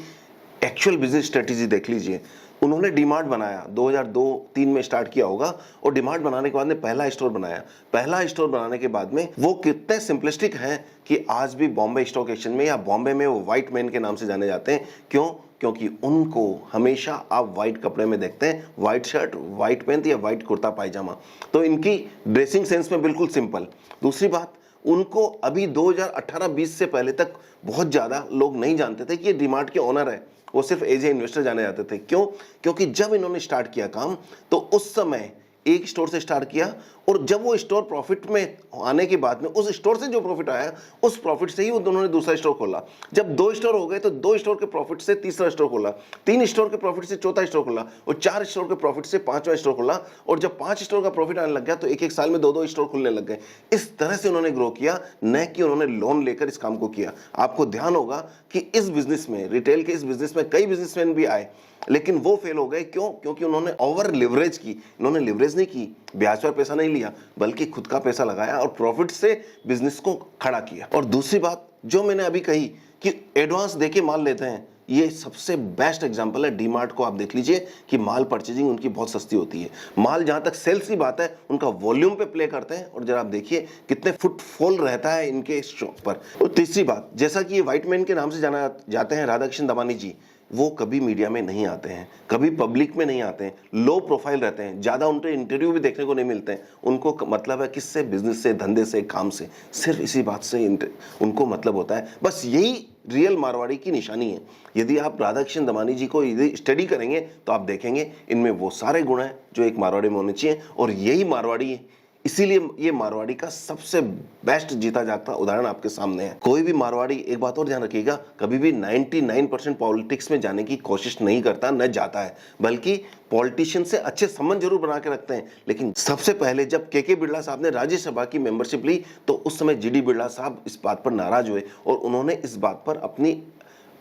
एक्चुअल बिजनेस स्ट्रेटेजी देख लीजिए। उन्होंने डीमार्ट बनाया, 2002-3 में स्टार्ट किया होगा, और डीमार्ट बनाने के बाद में पहला स्टोर बनाया। पहला स्टोर बनाने के बाद में वो कितने सिंपलिस्टिक हैं कि आज भी बॉम्बे स्टॉक एक्सचेंज में या बॉम्बे में वो व्हाइट मैन के नाम से जाने जाते हैं। क्यों? क्योंकि उनको हमेशा आप व्हाइट कपड़े में देखते हैं, व्हाइट शर्ट, व्हाइट पैंट या व्हाइट कुर्ता पायजामा। तो इनकी ड्रेसिंग सेंस में बिल्कुल सिंपल। दूसरी बात, उनको अभी 2018-20 से पहले तक बहुत ज्यादा लोग नहीं जानते थे कि ये डीमार्ट के ओनर है, वो सिर्फ एज ए इन्वेस्टर जाने जाते थे। क्यों? क्योंकि जब इन्होंने स्टार्ट किया काम तो उस समय एक स्टोर से स्टार्ट किया, और जब वो स्टोर प्रॉफिट में आने के बाद में उस स्टोर से जो प्रॉफिट आया उस प्रॉफिट से ही उन्होंने दूसरा स्टोर खोला। जब 2 स्टोर हो गए तो 2 स्टोर के प्रॉफिट से तीसरा स्टोर खोला, 3 स्टोर के प्रॉफिट से चौथा स्टोर खोला, और 4 स्टोर के प्रॉफिट से 5वां स्टोर खोला। और जब 5 स्टोर का प्रॉफिट आने लग गया तो एक साल में 2 स्टोर खुलने लग गए। इस तरह से उन्होंने ग्रो किया, न कि उन्होंने लोन लेकर इस काम को किया। आपको ध्यान होगा कि इस बिजनेस में, रिटेल के इस बिजनेस में कई बिजनेसमैन भी आए, लेकिन वो फेल हो गए। क्यों? क्योंकि उन्होंने ओवर लिवरेज की। इन्होंने लिवरेज नहीं की, ब्याज पर पैसा नहीं लिया, बल्कि खुद का पैसा लगाया और प्रॉफिट से बिजनेस को खड़ा किया। और दूसरी बात जो मैंने अभी कही कि एडवांस देके माल लेते हैं, ये सबसे बेस्ट एग्जांपल है। डीमार्ट को आप देख लीजिए कि माल परचेजिंग उनकी बहुत सस्ती होती है। माल जहां तक सेल्स की बात है उनका वॉल्यूम पे प्ले करते हैं, और जरा आप देखिए कितने फुटफॉल रहता है इनके शॉप पर। और तीसरी बात, जैसा कि ये व्हाइट मैन के नाम से जाना जाते हैं राधा किशन दमानी जी, वो कभी मीडिया में नहीं आते हैं, कभी पब्लिक में नहीं आते हैं, लो प्रोफाइल रहते हैं, ज्यादा उनके इंटरव्यू भी देखने को नहीं मिलते हैं। उनको मतलब है किससे? बिजनेस से, धंधे से, काम से, सिर्फ इसी बात से उनको मतलब होता है। बस यही रियल मारवाड़ी की निशानी है। यदि आप राधा किशन दमानी जी को यदि स्टडी करेंगे तो आप देखेंगे इनमें वो सारे गुण हैं जो एक मारवाड़ी में होने चाहिए, और यही मारवाड़ी है। इसीलिए ये मारवाड़ी का सबसे बेस्ट जीता जागता उदाहरण आपके सामने है। कोई भी मारवाड़ी, एक बात और ध्यान रखिएगा, कभी भी 99% पॉलिटिक्स में जाने की कोशिश नहीं करता, न जाता है, बल्कि पॉलिटिशियन से अच्छे संबंध जरूर बना के रखते हैं। लेकिन सबसे पहले जब के बिरला साहब ने राज्यसभा की मेंबरशिप ली तो उस समय जीडी बिरला साहब इस बात पर नाराज हुए और उन्होंने इस बात पर अपनी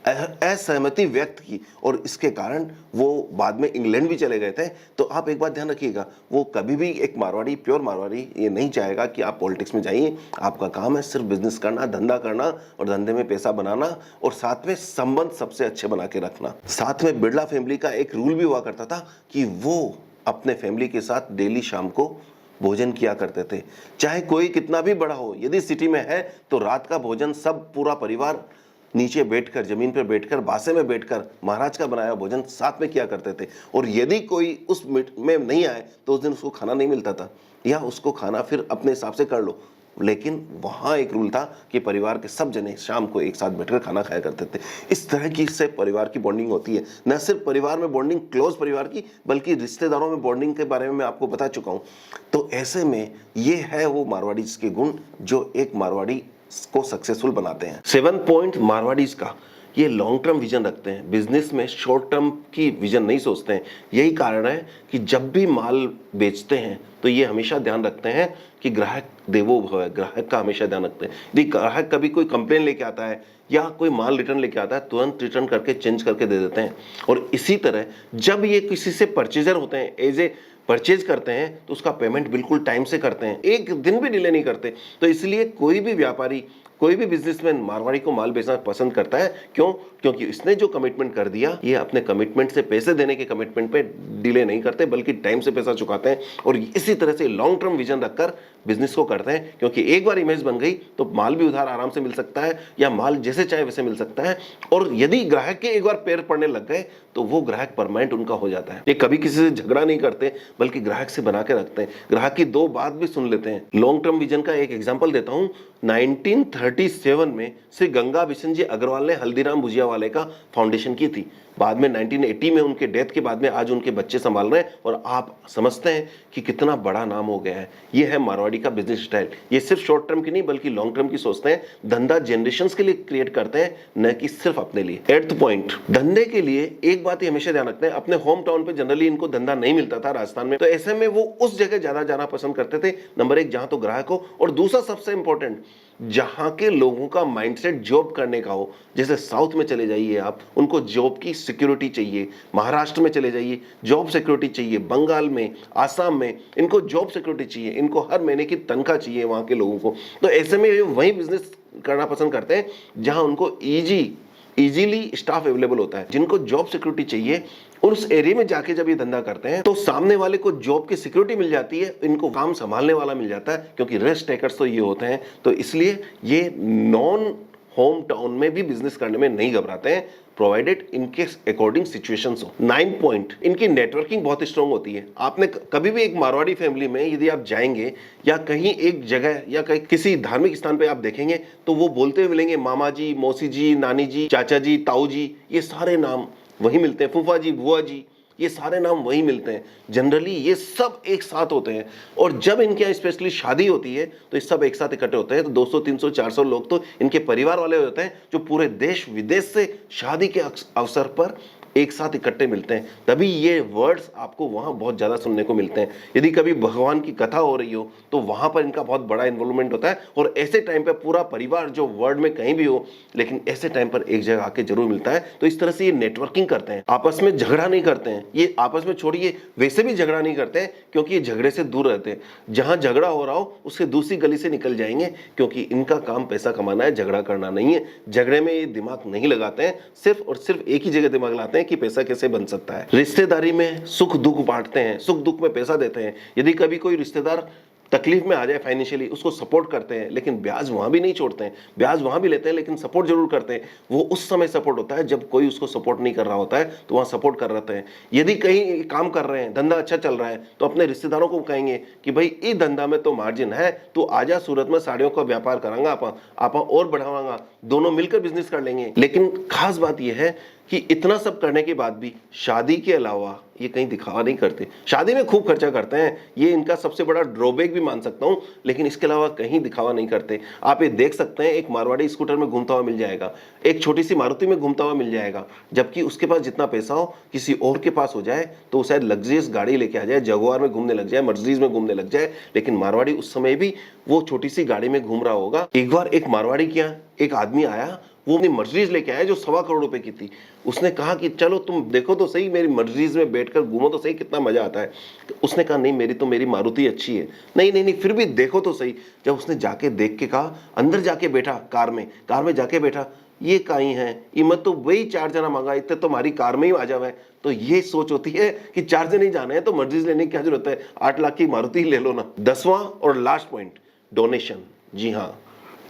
असहमति व्यक्त की, और इसके कारण वो बाद में इंग्लैंड भी चले गए थे। तो आप एक बात ध्यान रखिएगा, वो कभी भी एक मारवाड़ी, प्योर मारवाड़ी, ये नहीं चाहेगा कि आप पॉलिटिक्स में जाइए। आपका काम है सिर्फ बिजनेस करना, धंधा करना, और धंधे में पैसा बनाना, और साथ में संबंध सबसे अच्छे बना के रखना। साथ में बिरला फैमिली का एक रूल भी हुआ करता था कि वो अपने फैमिली के साथ डेली शाम को भोजन किया करते थे, चाहे कोई कितना भी बड़ा हो। यदि सिटी में है तो रात का भोजन सब पूरा परिवार नीचे बैठकर, जमीन पर बैठकर, बासे में बैठकर महाराज का बनाया भोजन साथ में किया करते थे। और यदि कोई उस में नहीं आए तो उस दिन उसको खाना नहीं मिलता था, या उसको खाना फिर अपने हिसाब से कर लो। लेकिन वहां एक रूल था कि परिवार के सब जने शाम को एक साथ बैठकर खाना खाया करते थे। इस तरह की इससे परिवार की बॉन्डिंग होती है। न सिर्फ परिवार में बॉन्डिंग, क्लोज परिवार की, बल्कि रिश्तेदारों में बॉन्डिंग के बारे में मैं आपको बता चुका हूं। तो ऐसे में ये है वो मारवाड़ी के गुण जो एक मारवाड़ी को सक्सेसफुल बनाते हैं। 7 पॉइंट मारवाड़ीज का, ये लॉन्ग टर्म विजन रखते हैं, बिजनेस में शॉर्ट टर्म की विजन नहीं सोचते हैं। यही कारण है कि जब भी माल बेचते हैं तो ये हमेशा ध्यान रखते हैं कि ग्राहक देवो भव है, ग्राहक का हमेशा ध्यान रखते हैं। यदि ग्राहक कभी कोई कंप्लेन लेके आता है या कोई माल रिटर्न लेके आता है, तुरंत रिटर्न करके चेंज करके दे देते हैं। और इसी तरह जब ये किसी से परचेजर होते हैं, एज ए परचेज करते हैं, तो उसका पेमेंट बिल्कुल टाइम से करते हैं, एक दिन भी डिले नहीं करते। तो इसलिए कोई भी व्यापारी, कोई भी बिजनेसमैन मारवाड़ी को माल बेचना पसंद करता है। क्यों? क्योंकि इसने जो कमिटमेंट कर दिया, ये अपने कमिटमेंट से, पैसे देने के कमिटमेंट पे डिले नहीं करते, बल्कि टाइम से पैसा चुकाते हैं। और इसी तरह से लॉन्ग टर्म विजन रखकर बिजनेस को करते हैं, क्योंकि एक बार इमेज बन गई तो माल भी उधार आराम से मिल सकता है, या माल जैसे चाहे वैसे मिल सकता है। और यदि ग्राहक के एक बार पैर पड़ने लग गए तो वो ग्राहक परमानेंट उनका हो जाता है। ये कभी किसी से झगड़ा नहीं करते, बल्कि ग्राहक से बना के रखते हैं, ग्राहक की 2 बात भी सुन लेते हैं। लॉन्ग टर्म विजन का एक एग्जांपल देता हूं। 1937 में श्री गंगा बिशन जी अग्रवाल ने हल्दीराम भुजिया वाले का फाउंडेशन की थी। बाद में 1980 में उनके डेथ के बाद में आज उनके बच्चे संभाल रहे हैं, और आप समझते हैं कि कितना बड़ा नाम हो गया है। ये है मारवाड़ी का बिजनेस स्टाइल। ये सिर्फ शॉर्ट टर्म की नहीं, बल्कि लॉन्ग टर्म की सोचते हैं। धंधा जनरेशंस के लिए क्रिएट करते हैं, न कि सिर्फ अपने लिए। 8th पॉइंट, धंधे के लिए एक बात ही हमेशा ध्यान रखते हैं, अपने होम टाउन पे जनरली इनको धंधा नहीं मिलता था राजस्थान में, तो ऐसे में वो उस जगह ज्यादा जाना पसंद करते थे। नंबर 1, जहां तो ग्राहक हो, और दूसरा सबसे इंपॉर्टेंट, जहां के लोगों का माइंडसेट जॉब करने का हो। जैसे साउथ में चले जाइए आप, उनको जॉब की सिक्योरिटी चाहिए। महाराष्ट्र में चले जाइए, जॉब सिक्योरिटी चाहिए। बंगाल में, आसाम में, इनको जॉब सिक्योरिटी चाहिए, इनको हर महीने की तनख्वाह चाहिए वहां के लोगों को। तो ऐसे में वही बिजनेस करना पसंद करते हैं जहां उनको इजीली स्टाफ अवेलेबल होता है। जिनको जॉब सिक्योरिटी चाहिए, उस एरिया में जाके जब ये धंधा करते हैं तो सामने वाले को जॉब की सिक्योरिटी मिल जाती है, इनको काम संभालने वाला मिल जाता है, क्योंकि रिस्क टेकर्स तो ये होते हैं। तो इसलिए ये नॉन होम टाउन में भी बिजनेस करने में नहीं घबराते हैं, प्रोवाइडेड इनके अकॉर्डिंग सिचुएशंस हो। 9 पॉइंट, इनकी नेटवर्किंग बहुत स्ट्रांग होती है। आपने कभी भी एक मारवाड़ी फैमिली में यदि आप जाएंगे, या कहीं एक जगह या कहीं किसी धार्मिक स्थान पे आप देखेंगे, तो वो बोलते हुए मिलेंगे मामा जी, मौसी जी, नानी जी, चाचा जी, ताऊ जी, ये सारे नाम वही मिलते हैं। फूफा जी, बुआ जी, ये सारे नाम वही मिलते हैं। जनरली ये सब एक साथ होते हैं, और जब इनके यहाँ स्पेशली शादी होती है तो ये सब एक साथ इकट्ठे होते हैं। तो 200, 300, 400 लोग तो इनके परिवार वाले होते हैं, जो पूरे देश विदेश से शादी के अवसर पर एक साथ इकट्ठे मिलते हैं। तभी ये वर्ड्स आपको वहाँ बहुत ज़्यादा सुनने को मिलते हैं। यदि कभी भगवान की कथा हो रही हो तो वहाँ पर इनका बहुत बड़ा इन्वॉल्वमेंट होता है, और ऐसे टाइम पर पूरा परिवार जो वर्ल्ड में कहीं भी हो, लेकिन ऐसे टाइम पर एक जगह आके जरूर मिलता है। तो इस तरह से ये नेटवर्किंग करते हैं, आपस में झगड़ा नहीं करते हैं। ये आपस में छोड़िए, वैसे भी झगड़ा नहीं करते हैं, क्योंकि ये झगड़े से दूर रहते हैं। जहाँ झगड़ा हो रहा हो उससे दूसरी गली से निकल जाएंगे, क्योंकि इनका काम पैसा कमाना है, झगड़ा करना नहीं है। झगड़े में ये दिमाग नहीं लगाते हैं, सिर्फ और सिर्फ एक ही जगह दिमाग लगाते हैं कि पैसा कैसे बन सकता है। रिश्तेदारी में सुख दुख बांटते हैं, सुख दुख में पैसा देते हैं। यदि कभी कोई रिश्तेदार तकलीफ में आ जाए फाइनेंशियली, उसको सपोर्ट करते हैं, लेकिन ब्याज वहां भी नहीं छोड़ते हैं। ब्याज वहां भी लेते हैं, लेकिन सपोर्ट जरूर करते हैं। वो उस समय सपोर्ट होता है जब कोई उसको सपोर्ट नहीं कर रहा होता है, तो वहां सपोर्ट कर रहे हैं। यदि कहीं काम कर रहे हैं, धंधा अच्छा चल रहा है, तो अपने रिश्तेदारों को कहेंगे कि भाई इस धंधा में तो मार्जिन है, तो आजा सूरत में साड़ियों का व्यापार करांगा, आप और बढ़ावांगा, दोनों मिलकर बिजनेस कर लेंगे। लेकिन खास बात यह है कि इतना सब करने के बाद भी शादी के अलावा ये कहीं दिखावा नहीं करते। शादी में खूब खर्चा करते हैं, ये इनका सबसे बड़ा ड्रॉबैक भी मान सकता हूं, लेकिन इसके अलावा कहीं दिखावा नहीं करते। आप ये देख सकते हैं, एक मारवाड़ी स्कूटर में घूमता हुआ मिल जाएगा, एक छोटी सी मारुति में घूमता हुआ मिल जाएगा, जबकि उसके पास जितना पैसा हो किसी और के पास हो जाए तो शायद लग्जरियस गाड़ी लेके आ जाए, जगुआर में घूमने लग जाए, मर्सिडीज में घूमने लग जाए, लेकिन मारवाड़ी उस समय भी वो छोटी सी गाड़ी में घूम रहा होगा। एक बार एक मारवाड़ी के यहाँ एक आदमी आया, वो अपनी मर्सिडीज लेके आया जो 1.25 करोड़ रुपए की थी। उसने कहा कि चलो तुम देखो तो सही, मेरी मर्सिडीज में बैठकर घूमो तो सही, कितना मजा आता है। तो उसने कहा नहीं, मेरी मारुति अच्छी है। नहीं, फिर भी देखो तो सही। जब उसने जाके देख के कहा, अंदर जाके बैठा कार में जाके बैठा, ये कहीं है, ये मत तो वही 4 जना मंगा, इतने तो हमारी कार में ही आ जावे। तो ये सोच होती है कि 4 जने ही जाने हैं तो मर्सिडीज लेने की क्या जरूरत है, 8 लाख की मारुति ही ले लो ना। 10वां और लास्ट पॉइंट, डोनेशन। जी हाँ,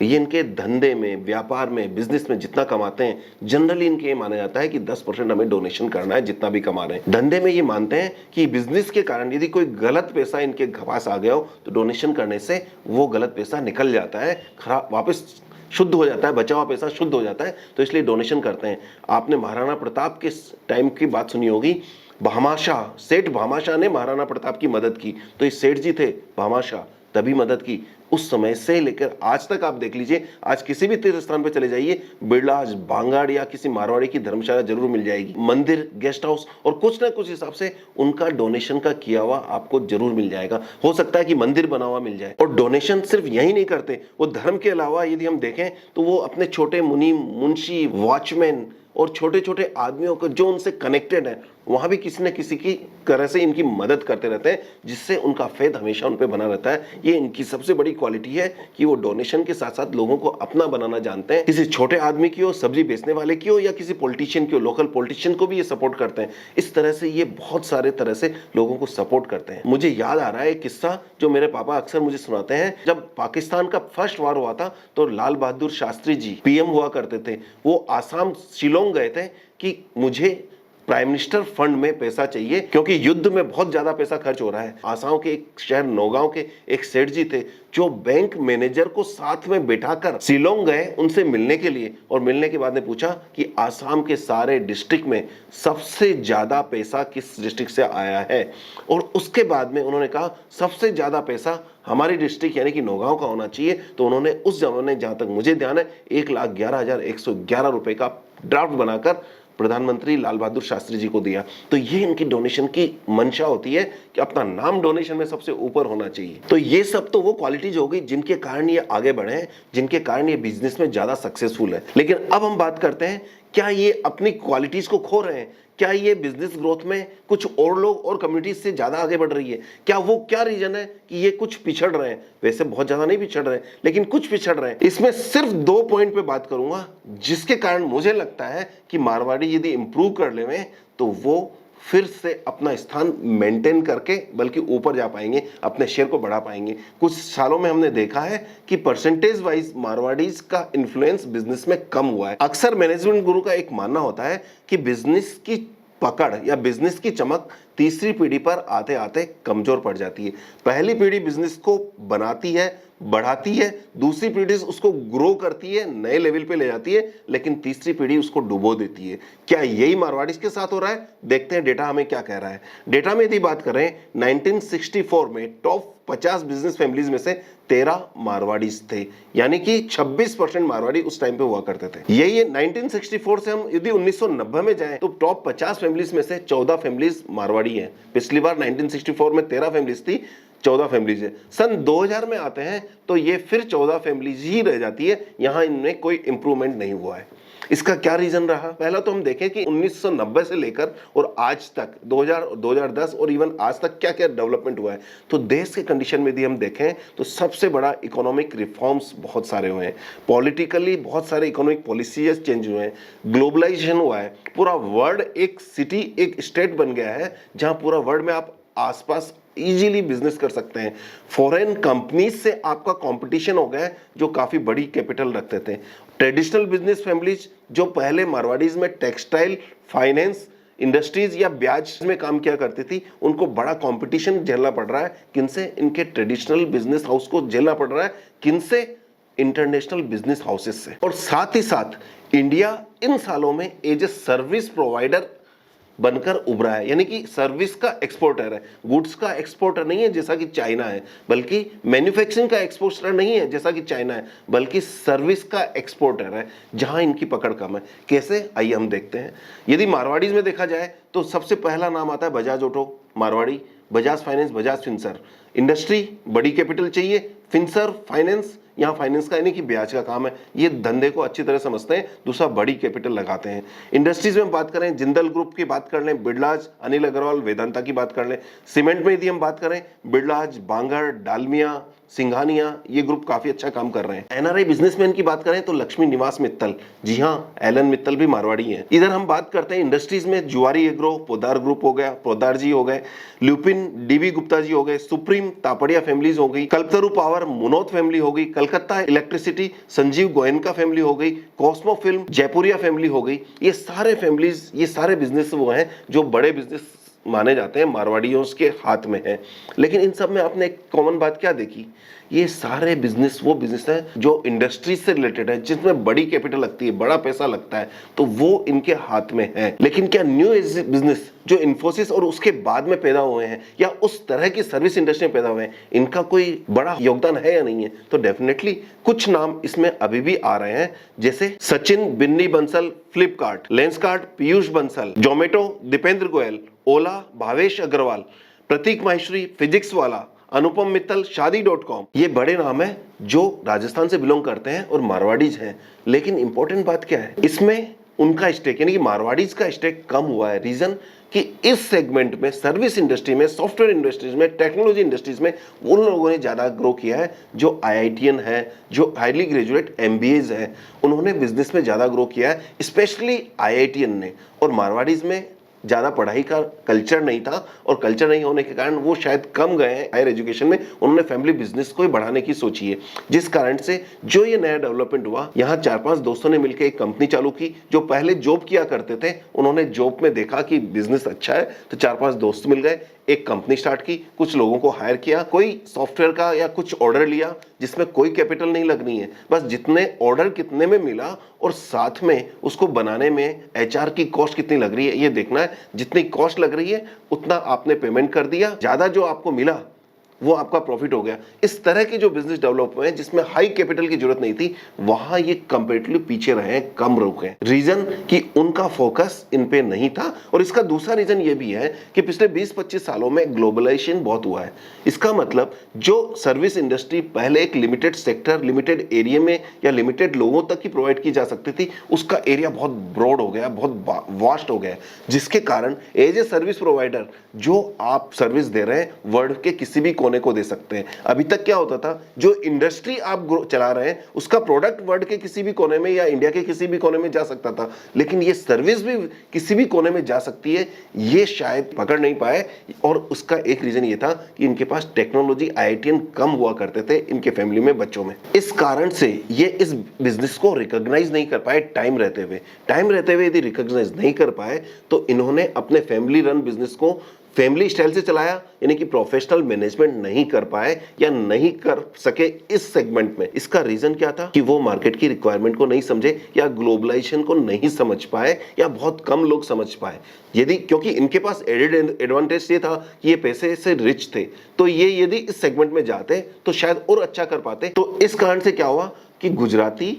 ये इनके धंधे में, व्यापार में, बिजनेस में जितना कमाते हैं, जनरली इनके ये माना जाता है कि 10% हमें डोनेशन करना है जितना भी कमा रहे हैं। धंधे में ये मानते हैं कि बिजनेस के कारण यदि कोई गलत पैसा इनके पास आ गया हो तो डोनेशन करने से वो गलत पैसा निकल जाता है, खराब वापस शुद्ध हो जाता है, बचा हुआ पैसा शुद्ध हो जाता है, तो इसलिए डोनेशन करते हैं। आपने महाराणा प्रताप के टाइम की बात सुनी होगी, भामाशाह, सेठ भामाशाह ने महाराणा प्रताप की मदद की, तो ये सेठ जी थे भामाशाह, तभी मदद की। उस समय से लेकर आज तक आप देख लीजिए, आज किसी भी तीर्थ स्थान पे चले जाइए, बिरला आज भांगाड़ या किसी मारवाड़ी की धर्मशाला जरूर मिल जाएगी, मंदिर, गेस्ट हाउस, और कुछ ना कुछ हिसाब से उनका डोनेशन का किया हुआ आपको जरूर मिल जाएगा। हो सकता है कि मंदिर बना हुआ मिल जाए। और डोनेशन सिर्फ यही नहीं करते, वो धर्म के अलावा यदि हम देखें तो वो अपने छोटे मुनि, मुंशी, वॉचमैन और छोटे छोटे आदमियों को जो उनसे कनेक्टेड है, वहां भी किसी न किसी की तरह से इनकी मदद करते रहते हैं, जिससे उनका फेथ हमेशा उन पे बना रहता है। ये इनकी सबसे बड़ी क्वालिटी है कि वो डोनेशन के साथ साथ लोगों को अपना बनाना जानते हैं। किसी छोटे आदमी की हो, सब्जी बेचने वाले की हो, या किसी पॉलिटिशियन की हो, लोकल पॉलिटिशियन को भी ये सपोर्ट करते हैं। इस तरह से ये बहुत सारे तरह से लोगों को सपोर्ट करते हैं। मुझे याद आ रहा है एक किस्सा जो मेरे पापा अक्सर मुझे सुनाते हैं। जब पाकिस्तान का फर्स्ट वार हुआ था तो लाल बहादुर शास्त्री जी पीएम हुआ करते थे। वो आसाम शिलोंग गए थे कि मुझे प्राइम मिनिस्टर फंड में पैसा चाहिए, क्योंकि युद्ध में बहुत ज्यादा पैसा खर्च हो रहा है। आसाम के एक शहर नौगांव के एक सेठ जी थे जो बैंक मैनेजर को साथ में बैठाकर शिलोंग गए उनसे मिलने के लिए, और मिलने के बाद ने पूछा कि आसाम के सारे डिस्ट्रिक्ट में सबसे ज्यादा पैसा किस डिस्ट्रिक्ट से आया है। और उसके बाद में उन्होंने कहा सबसे ज्यादा पैसा हमारी डिस्ट्रिक्ट यानी कि नौगांव का होना चाहिए। तो उन्होंने उस जमाने, जहां तक मुझे ध्यान है, 1,11,111 रुपए का ड्राफ्ट बनाकर प्रधानमंत्री लाल बहादुर शास्त्री जी को दिया। तो ये इनकी डोनेशन की मंशा होती है कि अपना नाम डोनेशन में सबसे ऊपर होना चाहिए। तो ये सब तो वो क्वालिटीज हो गई जिनके कारण ये आगे बढ़े हैं, जिनके कारण ये बिजनेस में ज्यादा सक्सेसफुल है। लेकिन अब हम बात करते हैं, क्या ये अपनी क्वालिटीज को खो रहे हैं? क्या ये बिजनेस ग्रोथ में कुछ और लोग और कम्युनिटीज से ज्यादा आगे बढ़ रही है? क्या रीजन है कि ये कुछ पिछड़ रहे हैं? वैसे बहुत ज्यादा नहीं पिछड़ रहे हैं, लेकिन कुछ पिछड़ रहे हैं। इसमें सिर्फ 2 पॉइंट पे बात करूंगा जिसके कारण मुझे लगता है कि मारवाड़ी यदि इंप्रूव कर ले तो वो फिर से अपना स्थान मेंटेन करके बल्कि ऊपर जा पाएंगे, अपने शेयर को बढ़ा पाएंगे। कुछ सालों में हमने देखा है कि परसेंटेज वाइज मारवाड़ीज का इन्फ्लुएंस बिजनेस में कम हुआ है। अक्सर मैनेजमेंट गुरु का एक मानना होता है कि बिजनेस की पकड़ या बिजनेस की चमक तीसरी पीढ़ी पर आते आते कमजोर पड़ जाती है। पहली पीढ़ी बिजनेस को बनाती है, बढ़ाती है, दूसरी पीढ़ी उसको ग्रो करती है, नए लेवल पे ले जाती है, लेकिन तीसरी पीढ़ी उसको डुबो देती है। क्या यही मारवाड़ीज के साथ हो रहा है? देखते हैं डेटा हमें क्या कह रहा है। डेटा में यदि बात करें 1964 में टॉप 50 बिजनेस फैमिलीज में से 13 मारवाड़ीज थे, यानी कि 26% मारवाड़ी उस टाइम पे हुआ करते थे। ये 1964 से हम यदि 1990 में जाएं तो टॉप 50 फैमिलीज में से 14 फैमिलीज मारवाड़ी हैं। पिछली बार 1964 में 13 फैमिलीज थी, 14 फैमिलीज है। सन 2000 में आते हैं तो ये फिर 14 फैमिलीज ही रह जाती है, यहां इनमें कोई इंप्रूवमेंट नहीं हुआ है। इसका क्या रीजन रहा? पहला तो हम देखें कि 1990 से लेकर और आज तक 2000, 2010 और इवन आज तक क्या क्या डेवलपमेंट हुआ है। तो देश के कंडीशन में यदि हम देखें तो सबसे बड़ा इकोनॉमिक रिफॉर्म्स बहुत सारे हुए हैं, पॉलिटिकली बहुत सारे इकोनॉमिक पॉलिसीज चेंज हुए हैं, ग्लोबलाइजेशन हुआ है, पूरा वर्ल्ड एक सिटी, एक स्टेट बन गया है जहां पूरा वर्ल्ड में आप आसपास इजीली बिजनेस कर सकते हैं। फॉरेन कंपनीज से आपका कंपटीशन हो गया है जो काफी बड़ी कैपिटल रखते थे। ट्रेडिशनल बिजनेस फैमिलीज जो पहले मारवाड़ीज में टेक्सटाइल, फाइनेंस, इंडस्ट्रीज या ब्याज में काम किया करती थी, उनको बड़ा कंपटीशन झेलना पड़ रहा है। किनसे? इनके ट्रेडिशनल बिजनेस हाउस को झेलना पड़ रहा है। किनसे? इंटरनेशनल बिजनेस हाउसेस से। और साथ ही साथ इंडिया इन सालों में एज ए सर्विस प्रोवाइडर बनकर उभरा है, यानी कि सर्विस का एक्सपोर्टर है, गुड्स का एक्सपोर्टर नहीं है जैसा कि चाइना है, बल्कि मैन्युफैक्चरिंग का एक्सपोर्टर नहीं है जैसा कि चाइना है, बल्कि सर्विस का एक्सपोर्टर है, जहां इनकी पकड़ कम है। कैसे? आइए हम देखते हैं। यदि मारवाड़ीज में देखा जाए तो सबसे पहला नाम आता है Bajaj auto Marwari, Bajaj finance, Bajaj Finserv. Industry बड़ी कैपिटल चाहिए, फिनसर फाइनेंस, यहाँ फाइनेंस का यानी कि ब्याज का काम है, ये धंधे को अच्छी तरह समझते हैं, दूसरा बड़ी कैपिटल लगाते हैं। इंडस्ट्रीज में बात करें, जिंदल ग्रुप की बात कर लें, बिरलाज, अनिल अग्रवाल, वेदांता की बात कर लें। सीमेंट में यदि हम बात करें, बिरलाज, बांगड़, डालमिया, सिंघानिया, ये ग्रुप काफी अच्छा काम कर रहे हैं। एनआरआई बिजनेसमैन की बात करें तो लक्ष्मी निवास मित्तल, जी हाँ, एलन मित्तल भी मारवाड़ी हैं। इधर हम बात करते हैं इंडस्ट्रीज में, जुआरी एग्रो, पोदार ग्रुप हो गया, पोदार जी हो गए, ल्यूपिन, डीबी गुप्ता जी हो गए, सुप्रीम, तापड़िया फैमिलीज हो गई, कल्पतरू पावर, मुनोत फैमिली हो गई, कलकत्ता इलेक्ट्रिसिटी, संजीव गोयनका फैमिली हो गई, कॉस्मो फिल्म, जयपुरिया फैमिली हो गई। ये सारे फैमिलीज, ये सारे बिजनेस वो हैं जो बड़े बिजनेस माने जाते हैं मारवाड़ियों के हाथ में है। लेकिन इन सब में आपने एक कॉमन बात क्या देखी, ये सारे बिजनेस वो बिजनेस है जो इंडस्ट्री से रिलेटेड है, जिसमें बड़ी कैपिटल लगती है, बड़ा पैसा लगता है, तो वो इनके हाथ में है। लेकिन क्या न्यू एज बिजनेस जो इन्फोसिस और उसके बाद में पैदा हुए हैं या उस तरह की सर्विस इंडस्ट्री में पैदा हुए हैं, इनका कोई बड़ा योगदान है या नहीं है? तो डेफिनेटली कुछ नाम इसमें अभी भी आ रहे हैं, जैसे सचिन बिन्नी बंसल फ्लिपकार्ट, लेंसकार्ट पीयूष बंसल, जोमेटो दीपेंद्र गोयल, ओला भावेश अग्रवाल, प्रतीक माहेश्वरी फिजिक्स वाला, अनुपम मित्तल शादी.com। ये बड़े नाम हैं जो राजस्थान से बिलोंग करते हैं और मारवाड़ीज हैं। लेकिन इंपॉर्टेंट बात क्या है, इसमें उनका स्टेक यानी कि मारवाड़ीज का स्टेक कम हुआ है। रीजन कि इस सेगमेंट में, सर्विस इंडस्ट्री में, सॉफ्टवेयर इंडस्ट्रीज में, टेक्नोलॉजी इंडस्ट्रीज में उन लोगों ने ज्यादा ग्रो किया है जो आईआईटीएन है, जो हाईली ग्रेजुएट एमबीएज हैं, उन्होंने बिजनेस में ज्यादा ग्रो किया है, स्पेशली आईआईटीएन ने। और मारवाड़ीज में ज़्यादा पढ़ाई का कल्चर नहीं था और कल्चर नहीं होने के कारण वो शायद कम गए हैं हायर एजुकेशन में, उन्होंने फैमिली बिजनेस को ही बढ़ाने की सोची है। जिस कारण से जो ये नया डेवलपमेंट हुआ, यहाँ 4-5 दोस्तों ने मिलकर एक कंपनी चालू की। जो पहले जॉब किया करते थे, उन्होंने जॉब में देखा कि बिजनेस अच्छा है तो 4-5 दोस्त मिल गए, एक कंपनी स्टार्ट की, कुछ लोगों को हायर किया, कोई सॉफ्टवेयर का या कुछ ऑर्डर लिया जिसमें कोई कैपिटल नहीं लगनी है, बस जितने ऑर्डर कितने में मिला और साथ में उसको बनाने में एचआर की कॉस्ट कितनी लग रही है ये देखना है। जितनी कॉस्ट लग रही है उतना आपने पेमेंट कर दिया, ज्यादा जो आपको मिला वो आपका प्रॉफिट हो गया। इस तरह के जो बिजनेस डेवलप हुए हैं जिसमें हाई कैपिटल की जरूरत नहीं थी, वहां ये कंपैरेटिवली पीछे रहे हैं, कम रुके हैं। रीजन कि उनका फोकस इन पे नहीं था। और इसका दूसरा रीजन ये भी है कि पिछले 20-25 सालों में ग्लोबलाइजेशन बहुत हुआ है। इसका मतलब जो सर्विस इंडस्ट्री पहले एक लिमिटेड सेक्टर, लिमिटेड एरिया में या लिमिटेड लोगों तक ही प्रोवाइड की जा सकती थी, उसका एरिया बहुत ब्रॉड हो गया, बहुत वास्ट हो गया, जिसके कारण एज ए सर्विस प्रोवाइडर जो आप सर्विस दे रहे हैं वर्ल्ड के किसी भी कोने को दे सकते हैं। अभी तक क्या होता था, जो इंडस्ट्री आप चला रहे हैं उसका प्रोडक्ट वर्ल्ड के किसी भी कोने में या इंडिया के किसी भी कोने में जा सकता था, लेकिन ये सर्विस भी किसी भी कोने में जा सकती है, ये शायद पकड़ नहीं पाए। और उसका एक रीजन ये था कि इनके पास टेक्नोलॉजी आईआईटीएन कम हुआ करते थे इनके फैमिली में, बच्चों में। इस कारण से ये इस बिजनेस को रिकॉग्नाइज नहीं कर पाए। टाइम रहते हुए यदि रिकॉग्नाइज नहीं कर पाए तो इन्होंने अपने फैमिली रन बिजनेस को फैमिली स्टाइल से चलाया, यानी कि प्रोफेशनल मैनेजमेंट नहीं कर पाए या नहीं कर सके इस सेगमेंट में। इसका रीजन क्या था कि वो मार्केट की रिक्वायरमेंट को नहीं समझे या ग्लोबलाइजेशन को नहीं समझ पाए या बहुत कम लोग समझ पाए। यदि क्योंकि इनके पास एडेड एडवांटेज ये था कि ये पैसे से रिच थे, तो ये यदि इस सेगमेंट में जाते तो शायद और अच्छा कर पाते। तो इस कारण से क्या हुआ कि गुजराती,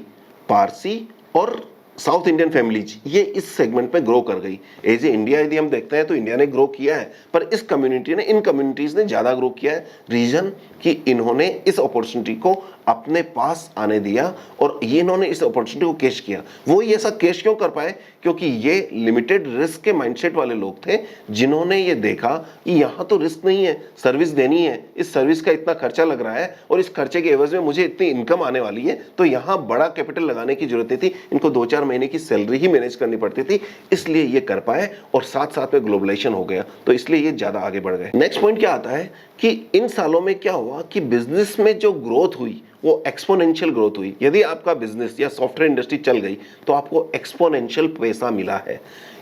पारसी और साउथ इंडियन फैमिलीज ये इस सेगमेंट में ग्रो कर गई। एज ए इंडिया यदि हम देखते हैं तो इंडिया ने ग्रो किया है, पर इस कम्युनिटी ने, इन कम्युनिटीज ने ज्यादा ग्रो किया है। रीजन कि इन्होंने इस अपॉर्चुनिटी को अपने पास आने दिया और ये इन्होंने इस अपॉर्चुनिटी को कैश किया। वो ये ऐसा कैश क्यों कर पाए? क्योंकि ये लिमिटेड रिस्क के माइंडसेट वाले लोग थे, जिन्होंने ये देखा कि यहाँ तो रिस्क नहीं है, सर्विस देनी है, इस सर्विस का इतना खर्चा लग रहा है और इस खर्चे के एवज में मुझे इतनी इनकम आने वाली है, तो यहाँ बड़ा कैपिटल लगाने की जरूरत नहीं थी। इनको 2-4 महीने की सैलरी ही मैनेज करनी पड़ती थी, इसलिए ये कर पाए और साथ साथ में ग्लोबलाइजेशन हो गया, तो इसलिए ये ज्यादा आगे बढ़ गए। नेक्स्ट पॉइंट क्या आता है कि इन सालों में क्या हुआ कि बिजनेस में जो ग्रोथ हुई वो एक्सपोनेंशियल ग्रोथ हुई। यदि आपका बिजनेस या सॉफ्टवेयर इंडस्ट्री चल गई तो आपको एक्सपोनेंशियल पैसा मिला है।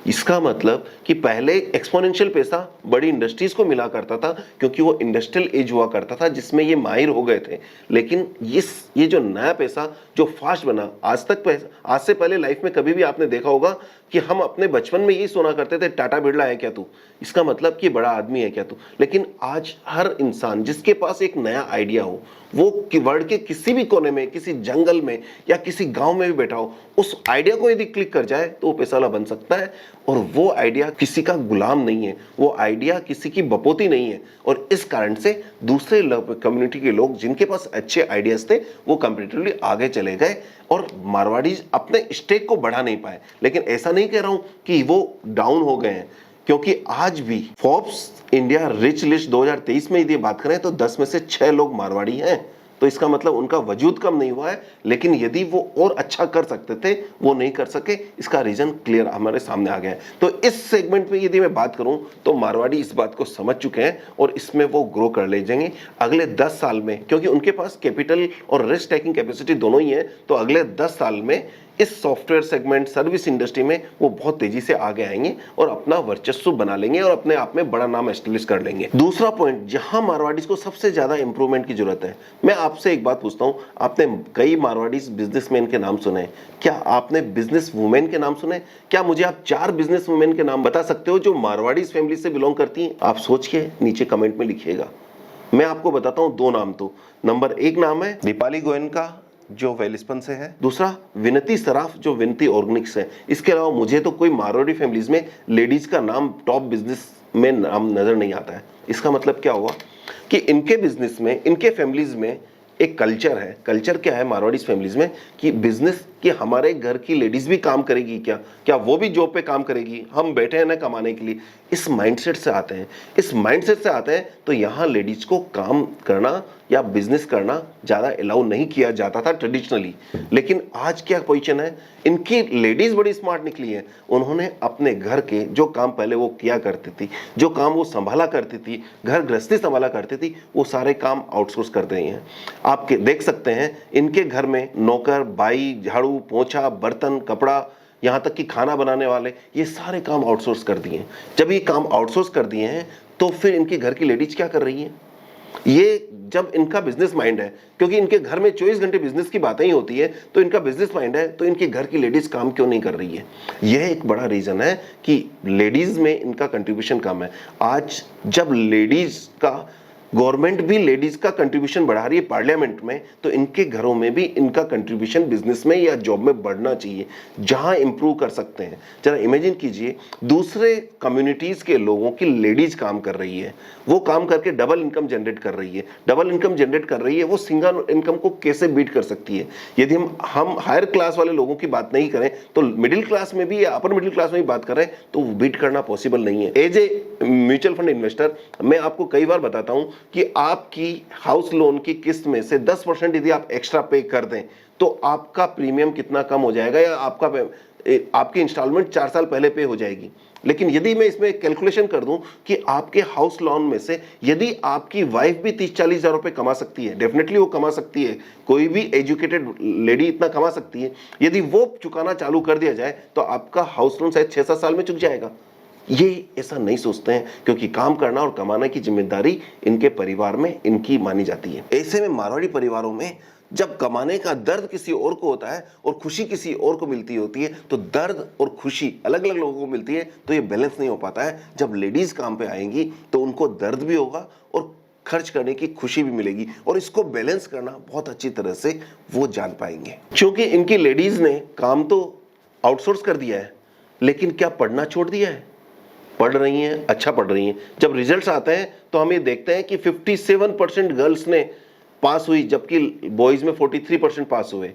इसका मतलब कि पहले एक्सपोनेंशियल पैसा बड़ी इंडस्ट्रीज को मिला करता था क्योंकि वो इंडस्ट्रियल एज हुआ करता था जिसमें ये माहिर हो गए थे। लेकिन ये जो नया पैसा जो फास्ट बना, आज से पहले लाइफ में कभी भी आपने देखा होगा कि हम अपने बचपन में यही सुना करते थे, टाटा बिरला है क्या तू, इसका मतलब कि बड़ा आदमी है क्या तू। लेकिन आज हर इंसान जिसके पास एक नया आइडिया हो, वो वर्ल्ड के किसी भी कोने में, किसी जंगल में या किसी गांव में भी बैठा हो, उस आइडिया को यदि क्लिक कर जाए तो वो पैसा वाला बन सकता है। और वो आइडिया किसी का गुलाम नहीं है, वो आइडिया किसी की बपोती नहीं है। और इस कारण से दूसरे कम्युनिटी के लोग जिनके पास अच्छे आइडियाज थे वो कंपैरेटिवली आगे चले गए और मारवाड़ीज अपने स्टेक को बढ़ा नहीं पाए। लेकिन ऐसा नहीं कह रहा हूं कि वो डाउन हो गए हैं, क्योंकि आज भी फोर्ब्स इंडिया रिच लिस्ट 2023 में यदि बात करें तो 10 में से 6 लोग मारवाड़ी हैं। तो इसका मतलब उनका वजूद कम नहीं हुआ है, लेकिन यदि वो और अच्छा कर सकते थे वो नहीं कर सके। इसका रीजन क्लियर हमारे सामने आ गया है। तो इस सेगमेंट में यदि मैं बात करूं तो मारवाड़ी इस बात को समझ चुके हैं और इसमें वो ग्रो कर ले जाएंगे अगले 10 साल में, क्योंकि उनके पास कैपिटल और रिस्क टेकिंग कैपेसिटी दोनों ही है। तो अगले 10 साल में इस सॉफ्टवेयर सेगमेंट, सर्विस इंडस्ट्री में वो बहुत तेजी से आगे आएंगे और अपना वर्चस्व बना लेंगे और अपने आप में बड़ा नाम एस्टेब्लिश कर लेंगे। दूसरा पॉइंट जहां मारवाड़ीज को सबसे ज्यादा इंप्रूवमेंट की जरूरत है, मैं आपसे एक बात पूछता हूं, आपने कई मारवाड़ीज बिजनेसमैन के नाम सुने, क्या आपने बिजनेस वुमेन के नाम सुने? क्या मुझे आप 4 बिजनेस वुमेन के नाम बता सकते हो जो मारवाड़ीज फैमिली से बिलोंग करती हैं? आप सोच के नीचे कमेंट में लिखिएगा। मैं आपको बताता हूं 2 नाम। तो नंबर 1 नाम है दीपाली गोयनका जो वेलिस्पन से है, दूसरा विनती सराफ जो विनती ऑर्गेनिक्स है। इसके अलावा मुझे तो कोई मारवाड़ी फैमिलीज में लेडीज का नाम टॉप बिजनेस में नाम नजर नहीं आता है। इसका मतलब क्या हुआ कि इनके बिजनेस में, इनके फैमिलीज में एक कल्चर है। कल्चर क्या है मारवाड़ी फैमिलीज में कि बिजनेस, कि हमारे घर की लेडीज भी काम करेगी क्या, क्या वो भी जॉब पे काम करेगी, हम बैठे हैं ना कमाने के लिए, इस माइंडसेट से आते हैं। इस माइंडसेट से आते हैं तो यहाँ लेडीज को काम करना या बिजनेस करना ज़्यादा अलाउ नहीं किया जाता था ट्रेडिशनली। लेकिन आज क्या पोजीशन है, इनकी लेडीज बड़ी स्मार्ट निकली है। उन्होंने अपने घर के जो काम पहले वो किया करती थी, जो काम वो संभाला करती थी, घर गृहस्थी संभाला करती थी, वो सारे काम आउटसोर्स कर रही हैं। आप देख सकते हैं इनके घर में नौकर, बाई, झाड़ू, पोंछा, बर्तन, कपड़ा, यहाँ तक कि खाना बनाने वाले, ये सारे काम आउटसोर्स कर दिए हैं। जब ये काम आउटसोर्स कर दिए हैं तो फिर इनके घर की लेडीज क्या कर रही हैं? ये जब इनका बिजनेस माइंड है, क्योंकि इनके घर में 24 घंटे बिजनेस की बातें ही होती है, तो इनका बिजनेस माइंड है, तो इनके घर की लेडीज काम क्यों नहीं कर रही है? यह एक बड़ा रीजन है कि लेडीज में इनका कंट्रीब्यूशन कम है। आज जब लेडीज का, गवर्नमेंट भी लेडीज का कंट्रीब्यूशन बढ़ा रही है पार्लियामेंट में, तो इनके घरों में भी इनका कंट्रीब्यूशन बिजनेस में या जॉब में बढ़ना चाहिए, जहां इंप्रूव कर सकते हैं। जरा इमेजिन कीजिए, दूसरे कम्युनिटीज के लोगों की लेडीज काम कर रही है, वो काम करके डबल इनकम जनरेट कर रही है, डबल इनकम जनरेट कर रही है, वो सिंगल इनकम को कैसे बीट कर सकती है? यदि हम हायर क्लास वाले लोगों की बात नहीं करें तो मिडिल क्लास में भी या अपर मिडिल क्लास में भी बात करें तो बीट करना पॉसिबल नहीं है। As a mutual fund investor मैं आपको कई बार बताता हूं कि आपकी हाउस लोन की किस्त में से 10% यदि आप एक्स्ट्रा पे कर दें तो आपका प्रीमियम कितना कम हो जाएगा, या आपकी इंस्टॉलमेंट 4 साल पहले पे हो जाएगी। लेकिन यदि मैं इसमें कैलकुलेशन कर दूं कि आपके हाउस लोन में से यदि आपकी वाइफ भी 30-40 हजार रुपए कमा सकती है, डेफिनेटली वो कमा सकती है, कोई भी एजुकेटेड लेडी इतना कमा सकती है, यदि वो चुकाना चालू कर दिया जाए तो आपका हाउस लोन शायद 6-7 साल में चुक जाएगा। ये ऐसा नहीं सोचते हैं, क्योंकि काम करना और कमाने की जिम्मेदारी इनके परिवार में इनकी मानी जाती है। ऐसे में मारवाड़ी परिवारों में जब कमाने का दर्द किसी और को होता है और खुशी किसी और को मिलती होती है, तो दर्द और खुशी अलग अलग लोगों को मिलती है, तो ये बैलेंस नहीं हो पाता है। जब लेडीज काम पे आएंगी तो उनको दर्द भी होगा और खर्च करने की खुशी भी मिलेगी, और इसको बैलेंस करना बहुत अच्छी तरह से वो जान पाएंगे। क्योंकि इनकी लेडीज ने काम तो आउटसोर्स कर दिया है, लेकिन क्या पढ़ना छोड़ दिया है? पढ़ रही हैं, अच्छा पढ़ रही हैं। जब रिजल्ट्स आते हैं तो हम ये देखते हैं कि 57% गर्ल्स ने पास हुई, जबकि बॉयज में 43% पास हुए।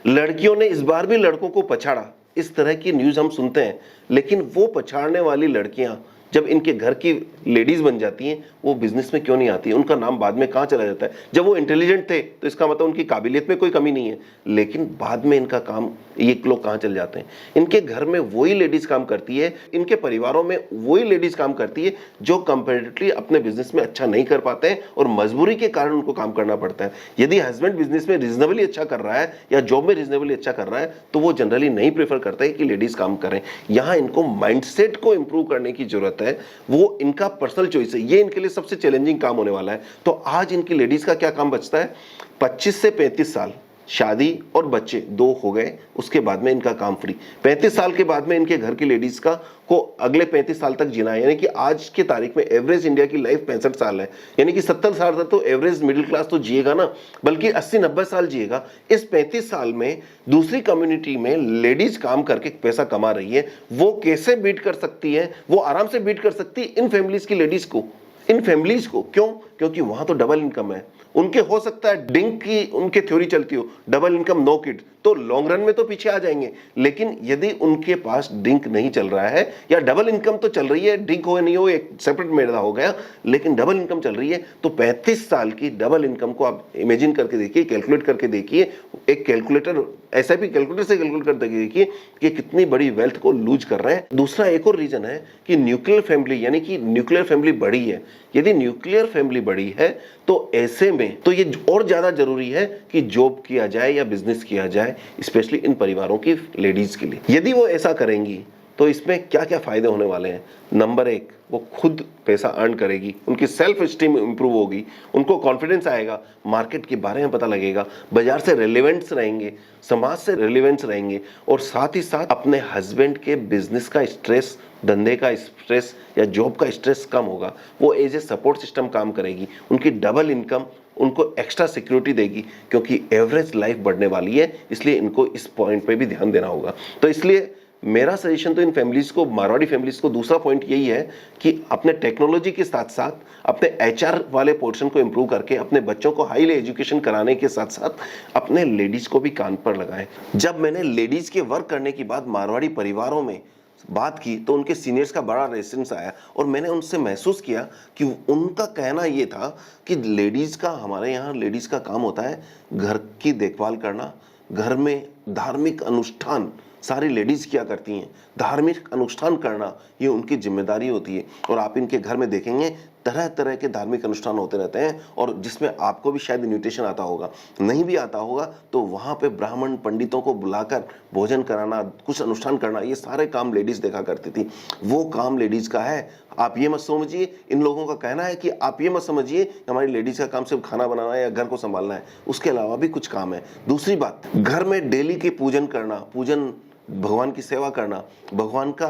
लड़कियों ने इस बार भी लड़कों को पछाड़ा, इस तरह की न्यूज हम सुनते हैं। लेकिन वो पछाड़ने वाली लड़कियां जब इनके घर की लेडीज बन जाती हैं, वो बिजनेस में क्यों नहीं आती है? उनका नाम बाद में कहाँ चला जाता है? जब वो इंटेलिजेंट थे तो इसका मतलब उनकी काबिलियत में कोई कमी नहीं है, लेकिन बाद में इनका काम, ये लोग कहाँ चले जाते हैं? इनके घर में वही लेडीज काम करती है, इनके परिवारों में वही लेडीज काम करती है जो कंपैरेटिवली अपने बिजनेस में अच्छा नहीं कर पाते हैं और मजबूरी के कारण उनको काम करना पड़ता है। यदि हस्बैंड बिजनेस में रीजनेबली अच्छा कर रहा है या जॉब में रीजनेबली अच्छा कर रहा है, तो वो जनरली नहीं प्रेफर करता है कि लेडीज काम करें। यहाँ इनको माइंडसेट को इंप्रूव करने की जरूरत है, वो इनका पर्सनल चॉइस है, ये इनके लिए सबसे चैलेंजिंग काम होने वाला है। तो आज इनकी लेडीज का क्या काम बचता है? 25 से 35 साल, शादी और बच्चे 2 हो गए, उसके बाद में इनका काम फ्री। 35 साल के बाद में इनके घर की लेडीज का को अगले 35 साल तक जीना है, यानी कि आज की तारीख में एवरेज इंडिया की लाइफ 65 साल है, यानी कि 70 साल तक तो एवरेज मिडिल क्लास तो जिएगा ना, बल्कि 80-90 साल जिएगा। इस 35 साल में दूसरी कम्युनिटी में लेडीज काम करके पैसा कमा रही है, वो कैसे बीट कर सकती है? वो आराम से बीट कर सकती है इन फैमिलीज की लेडीज को, इन फैमिलीज को। क्यों? क्योंकि वहां तो डबल इनकम है। उनके हो सकता है डिंक की उनके थ्योरी चलती हो, डबल इनकम नो किड, तो लॉन्ग रन में तो पीछे आ जाएंगे। लेकिन यदि उनके पास डिंक नहीं चल रहा है, या डबल इनकम तो चल रही है, डिंक हो नहीं हो एक सेपरेट मैटर हो गया, लेकिन डबल इनकम चल रही है, तो 35 साल की डबल इनकम को आप इमेजिन करके देखिए, कैलकुलेट करके देखिए, एक कैलकुलेटर, एसआईपी कैलकुलेटर से कैलकुलेट करके देखिए कि कितनी बड़ी वेल्थ को लूज कर रहे हैं। दूसरा एक और रीजन है कि न्यूक्लियर फैमिली, यानी कि न्यूक्लियर फैमिली बड़ी है। यदि न्यूक्लियर फैमिली बड़ी है तो ऐसे में में तो ये और ज्यादा जरूरी है कि जॉब किया जाए या बिजनेस किया जाए, स्पेशली इन परिवारों की लेडीज के लिए। यदि वो ऐसा करेंगी तो इसमें क्या क्या फायदे होने वाले हैं। नंबर एक, वो खुद पैसा अर्न करेगी, उनकी सेल्फ स्टीम इंप्रूव होगी, उनको कॉन्फिडेंस आएगा, मार्केट के बारे में पता लगेगा, बाजार से रिलेवेंस रहेंगे, समाज से रिलेवेंस रहेंगे, और साथ ही साथ अपने हस्बैंड के बिजनेस का स्ट्रेस, धंधे का स्ट्रेस या जॉब का स्ट्रेस कम होगा। वो एज ए सपोर्ट सिस्टम काम करेगी, उनकी डबल इनकम उनको एक्स्ट्रा सिक्योरिटी देगी, क्योंकि एवरेज लाइफ बढ़ने वाली है, इसलिए इनको इस पॉइंट पे भी ध्यान देना होगा। तो इसलिए मेरा सजेशन तो इन फैमिलीज को, मारवाड़ी फैमिलीज को, दूसरा पॉइंट यही है कि अपने टेक्नोलॉजी के साथ साथ अपने एचआर वाले पोर्शन को इंप्रूव करके अपने बच्चों को हाईली एजुकेशन कराने के साथ साथ अपने लेडीज को भी कान पर लगाएं। जब मैंने लेडीज के वर्क करने की बात मारवाड़ी परिवारों में बात की तो उनके सीनियर्स का बड़ा रेजिस्टेंस आया, और मैंने उनसे महसूस किया कि उनका कहना ये था कि लेडीज का, हमारे यहाँ लेडीज का काम होता है घर की देखभाल करना, घर में धार्मिक अनुष्ठान सारी लेडीज क्या करती हैं, धार्मिक अनुष्ठान करना ये उनकी जिम्मेदारी होती है। और आप इनके घर में देखेंगे तरह तरह के धार्मिक अनुष्ठान होते रहते हैं, और जिसमें आपको भी शायद इन्विटेशन आता होगा, नहीं भी आता होगा तो वहाँ पे ब्राह्मण पंडितों को बुलाकर भोजन कराना, कुछ अनुष्ठान करना, ये सारे काम लेडीज देखा करती थी। वो काम लेडीज का है। आप ये मत समझिए, इन लोगों का कहना है कि आप ये मत समझिए कि हमारी लेडीज का काम सिर्फ खाना बनाना है या घर को संभालना है, उसके अलावा भी कुछ काम है। दूसरी बात, घर में डेली के पूजन करना, पूजन भगवान की सेवा करना, भगवान का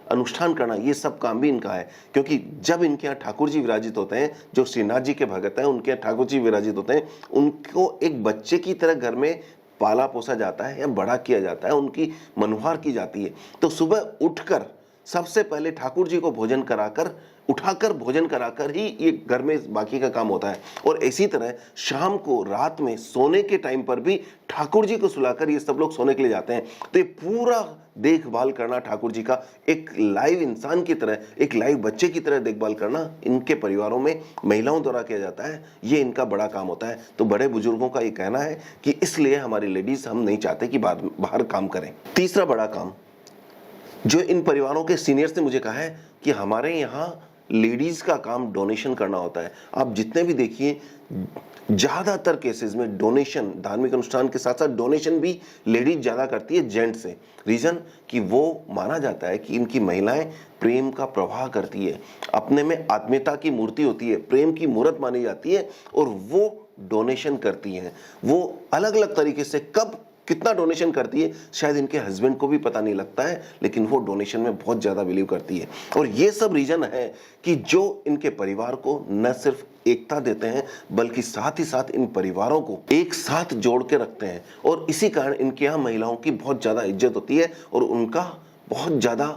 अनुष्ठान करना, ये सब काम भी इनका है। क्योंकि जब इनके यहाँ ठाकुर जी विराजित होते हैं, जो श्रीनाथ जी के भगत हैं, उनके यहाँ ठाकुर जी विराजित होते हैं, उनको एक बच्चे की तरह घर में पाला पोसा जाता है या बड़ा किया जाता है, उनकी मनुहार की जाती है। तो सुबह उठकर सबसे पहले ठाकुर जी को भोजन कराकर, उठाकर भोजन कराकर ही ये घर में बाकी का काम होता है। और इसी तरह शाम को, रात में सोने के टाइम पर भी ठाकुर जी को सुलाकर ये सब लोग सोने के लिए जाते हैं। तो ये पूरा देखभाल करना ठाकुर जी का, एक लाइव इंसान की तरह, एक लाइव बच्चे की तरह देखभाल करना इनके परिवारों में महिलाओं द्वारा किया जाता है। ये इनका बड़ा काम होता है। तो बड़े बुजुर्गों का ये कहना है कि इसलिए हमारी लेडीज, हम नहीं चाहते कि बाहर काम करें। तीसरा बड़ा काम जो इन परिवारों के सीनियर्स ने मुझे कहा है कि हमारे यहाँ लेडीज का काम डोनेशन करना होता है। आप जितने भी देखिए, ज्यादातर केसेस में डोनेशन, धार्मिक अनुष्ठान के साथ साथ डोनेशन भी लेडीज ज्यादा करती है जेंट्स से। रीजन कि वो माना जाता है कि इनकी महिलाएं प्रेम का प्रवाह करती है, अपने में आत्मीयता की मूर्ति होती है, प्रेम की मूर्त मानी जाती है, और वो डोनेशन करती हैं। वो अलग अलग तरीके से कब कितना डोनेशन करती है शायद इनके हस्बैंड को भी पता नहीं लगता है, लेकिन वो डोनेशन में बहुत ज्यादा बिलीव करती है। और ये सब रीजन है कि जो इनके परिवार को न सिर्फ एकता देते हैं, बल्कि साथ ही साथ इन परिवारों को एक साथ जोड़ के रखते हैं। और इसी कारण इनके यहाँ महिलाओं की बहुत ज्यादा इज्जत होती है और उनका बहुत ज्यादा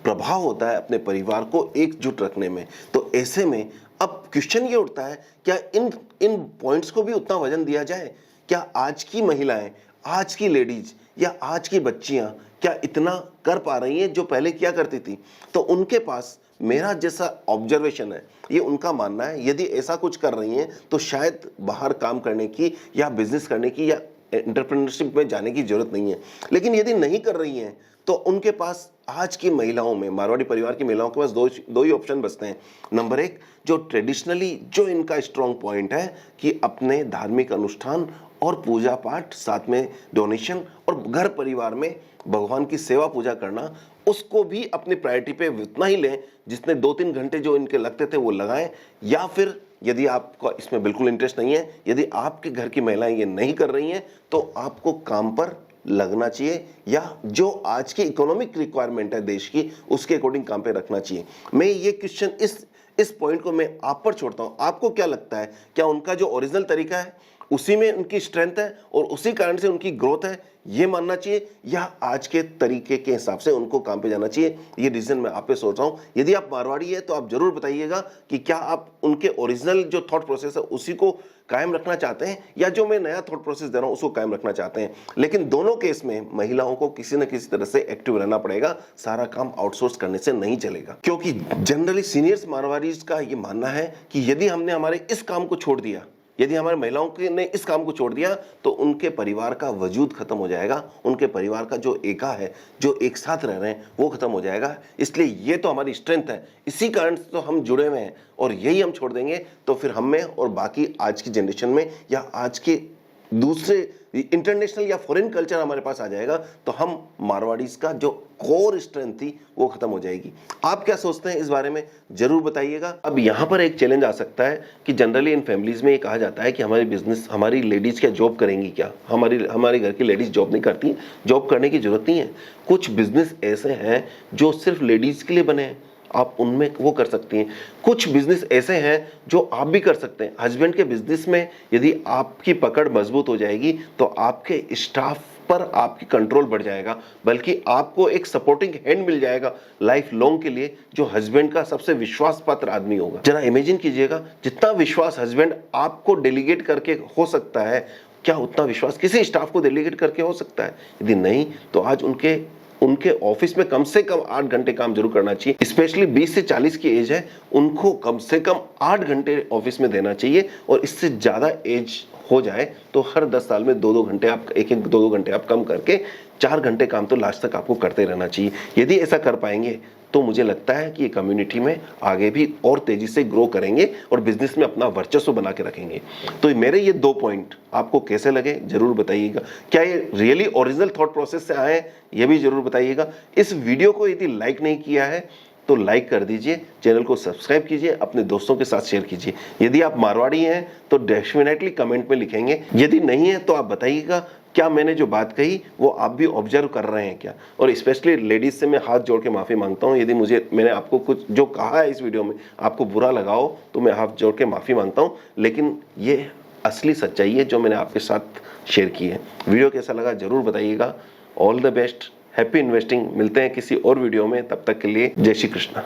प्रभाव होता है अपने परिवार को एकजुट रखने में। तो ऐसे में अब क्वेश्चन ये उठता है, क्या इन पॉइंट्स को भी उतना वजन दिया जाए? क्या आज की महिलाएं, आज की लेडीज या आज की बच्चियां क्या इतना कर पा रही हैं जो पहले किया करती थी? तो उनके पास, मेरा जैसा ऑब्जर्वेशन है, ये उनका मानना है, यदि ऐसा कुछ कर रही हैं तो शायद बाहर काम करने की या बिजनेस करने की या एंटरप्रेन्योरशिप में जाने की जरूरत नहीं है। लेकिन यदि नहीं कर रही हैं तो उनके पास, आज की महिलाओं में, मारवाड़ी परिवार की महिलाओं के पास दो ही ऑप्शन बचते हैं। नंबर एक, जो ट्रेडिशनली जो इनका स्ट्रॉन्ग पॉइंट है कि अपने धार्मिक अनुष्ठान और पूजा पाठ, साथ में डोनेशन, और घर परिवार में भगवान की सेवा पूजा करना, उसको भी अपनी प्रायोरिटी पे उतना ही लें जितने 2-3 घंटे जो इनके लगते थे वो लगाएं। या फिर यदि आपको इसमें बिल्कुल इंटरेस्ट नहीं है, यदि आपके घर की महिलाएं ये नहीं कर रही हैं, तो आपको काम पर लगना चाहिए, या जो आज की इकोनॉमिक रिक्वायरमेंट है देश की, उसके अकॉर्डिंग काम पे रखना चाहिए। मैं ये क्वेश्चन, इस पॉइंट को मैं आप पर छोड़ता हूं। आपको क्या लगता है, क्या उनका जो ओरिजिनल तरीका है उसी में उनकी स्ट्रेंथ है और उसी कारण से उनकी ग्रोथ है, ये मानना चाहिए, या आज के तरीके के हिसाब से उनको काम पे जाना चाहिए? ये डिसीजन मैं आप पे सोच रहा हूं। यदि आप मारवाड़ी है तो आप जरूर बताइएगा कि क्या आप उनके ओरिजिनल जो थॉट प्रोसेस है उसी को कायम रखना चाहते हैं, या जो मैं नया थॉट प्रोसेस दे रहा हूं उसको कायम रखना चाहते हैं। लेकिन दोनों केस में महिलाओं को किसी न किसी तरह से एक्टिव रहना पड़ेगा, सारा काम आउटसोर्स करने से नहीं चलेगा। क्योंकि जनरली सीनियर्स मारवाड़ीज का ये मानना है कि यदि हमने हमारे इस काम को छोड़ दिया यदि हमारे महिलाओं ने इस काम को छोड़ दिया तो उनके परिवार का वजूद खत्म हो जाएगा, उनके परिवार का जो एका है, जो एक साथ रह रहे हैं, वो खत्म हो जाएगा। इसलिए ये तो हमारी स्ट्रेंथ है, इसी कारण से तो हम जुड़े हुए हैं। और यही हम छोड़ देंगे तो फिर हम में और बाकी आज की जनरेशन में या आज के दूसरे इंटरनेशनल या फॉरेन कल्चर हमारे पास आ जाएगा, तो हम मारवाड़ीज का जो कोर स्ट्रेंथ थी वो खत्म हो जाएगी। आप क्या सोचते हैं इस बारे में जरूर बताइएगा। अब यहाँ पर एक चैलेंज आ सकता है कि जनरली इन फैमिलीज में ये कहा जाता है कि हमारी बिजनेस, हमारी लेडीज क्या जॉब करेंगी क्या, हमारे घर की लेडीज जॉब नहीं करती, जॉब करने की जरूरत नहीं है। कुछ बिजनेस ऐसे हैं जो सिर्फ लेडीज के लिए बने हैं, आप उनमें वो कर सकती हैं। कुछ बिजनेस ऐसे हैं जो आप भी कर सकते हैं। हस्बैंड के बिजनेस में यदि आपकी पकड़ मजबूत हो जाएगी तो आपके स्टाफ पर आपकी कंट्रोल बढ़ जाएगा, बल्कि आपको एक सपोर्टिंग हैंड मिल जाएगा लाइफ लॉन्ग के लिए, जो हस्बैंड का सबसे विश्वास पात्र आदमी होगा। जरा इमेजिन कीजिएगा, जितना विश्वास हस्बैंड आपको डेलीगेट करके हो सकता है, क्या उतना विश्वास किसी स्टाफ को डेलीगेट करके हो सकता है? यदि नहीं तो आज उनके ऑफिस में कम से कम 8 घंटे काम जरूर करना चाहिए। स्पेशली 20 से 40 की एज है, उनको कम से कम 8 घंटे ऑफिस में देना चाहिए। और इससे ज़्यादा एज हो जाए तो हर 10 साल में 2-2 घंटे आप, 1-1 2-2 घंटे आप कम करके 4 घंटे काम तो लास्ट तक आपको करते रहना चाहिए। यदि ऐसा कर पाएंगे तो मुझे लगता है कि ये कम्युनिटी में आगे भी और तेजी से ग्रो करेंगे और बिजनेस में अपना वर्चस्व बना के रखेंगे। तो मेरे ये 2 पॉइंट आपको कैसे लगे जरूर बताइएगा। क्या ये रियली ओरिजिनल थॉट प्रोसेस से आए हैं ये भी जरूर बताइएगा। इस वीडियो को यदि लाइक नहीं किया है तो लाइक कर दीजिए, चैनल को सब्सक्राइब कीजिए, अपने दोस्तों के साथ शेयर कीजिए। यदि आप मारवाड़ी हैं तो डेफिनेटली कमेंट में लिखेंगे, यदि नहीं है तो आप बताइएगा क्या मैंने जो बात कही वो आप भी ऑब्जर्व कर रहे हैं क्या। और स्पेशली लेडीज से मैं हाथ जोड़ के माफ़ी मांगता हूँ, यदि मैंने आपको कुछ जो कहा है इस वीडियो में आपको बुरा लगा हो तो मैं हाथ जोड़ के माफ़ी मांगता हूँ, लेकिन ये असली सच्चाई है जो मैंने आपके साथ शेयर की है। वीडियो कैसा लगा जरूर बताइएगा। All the best, happy investing. मिलते हैं किसी और वीडियो में, तब तक के लिए जय श्री कृष्णा।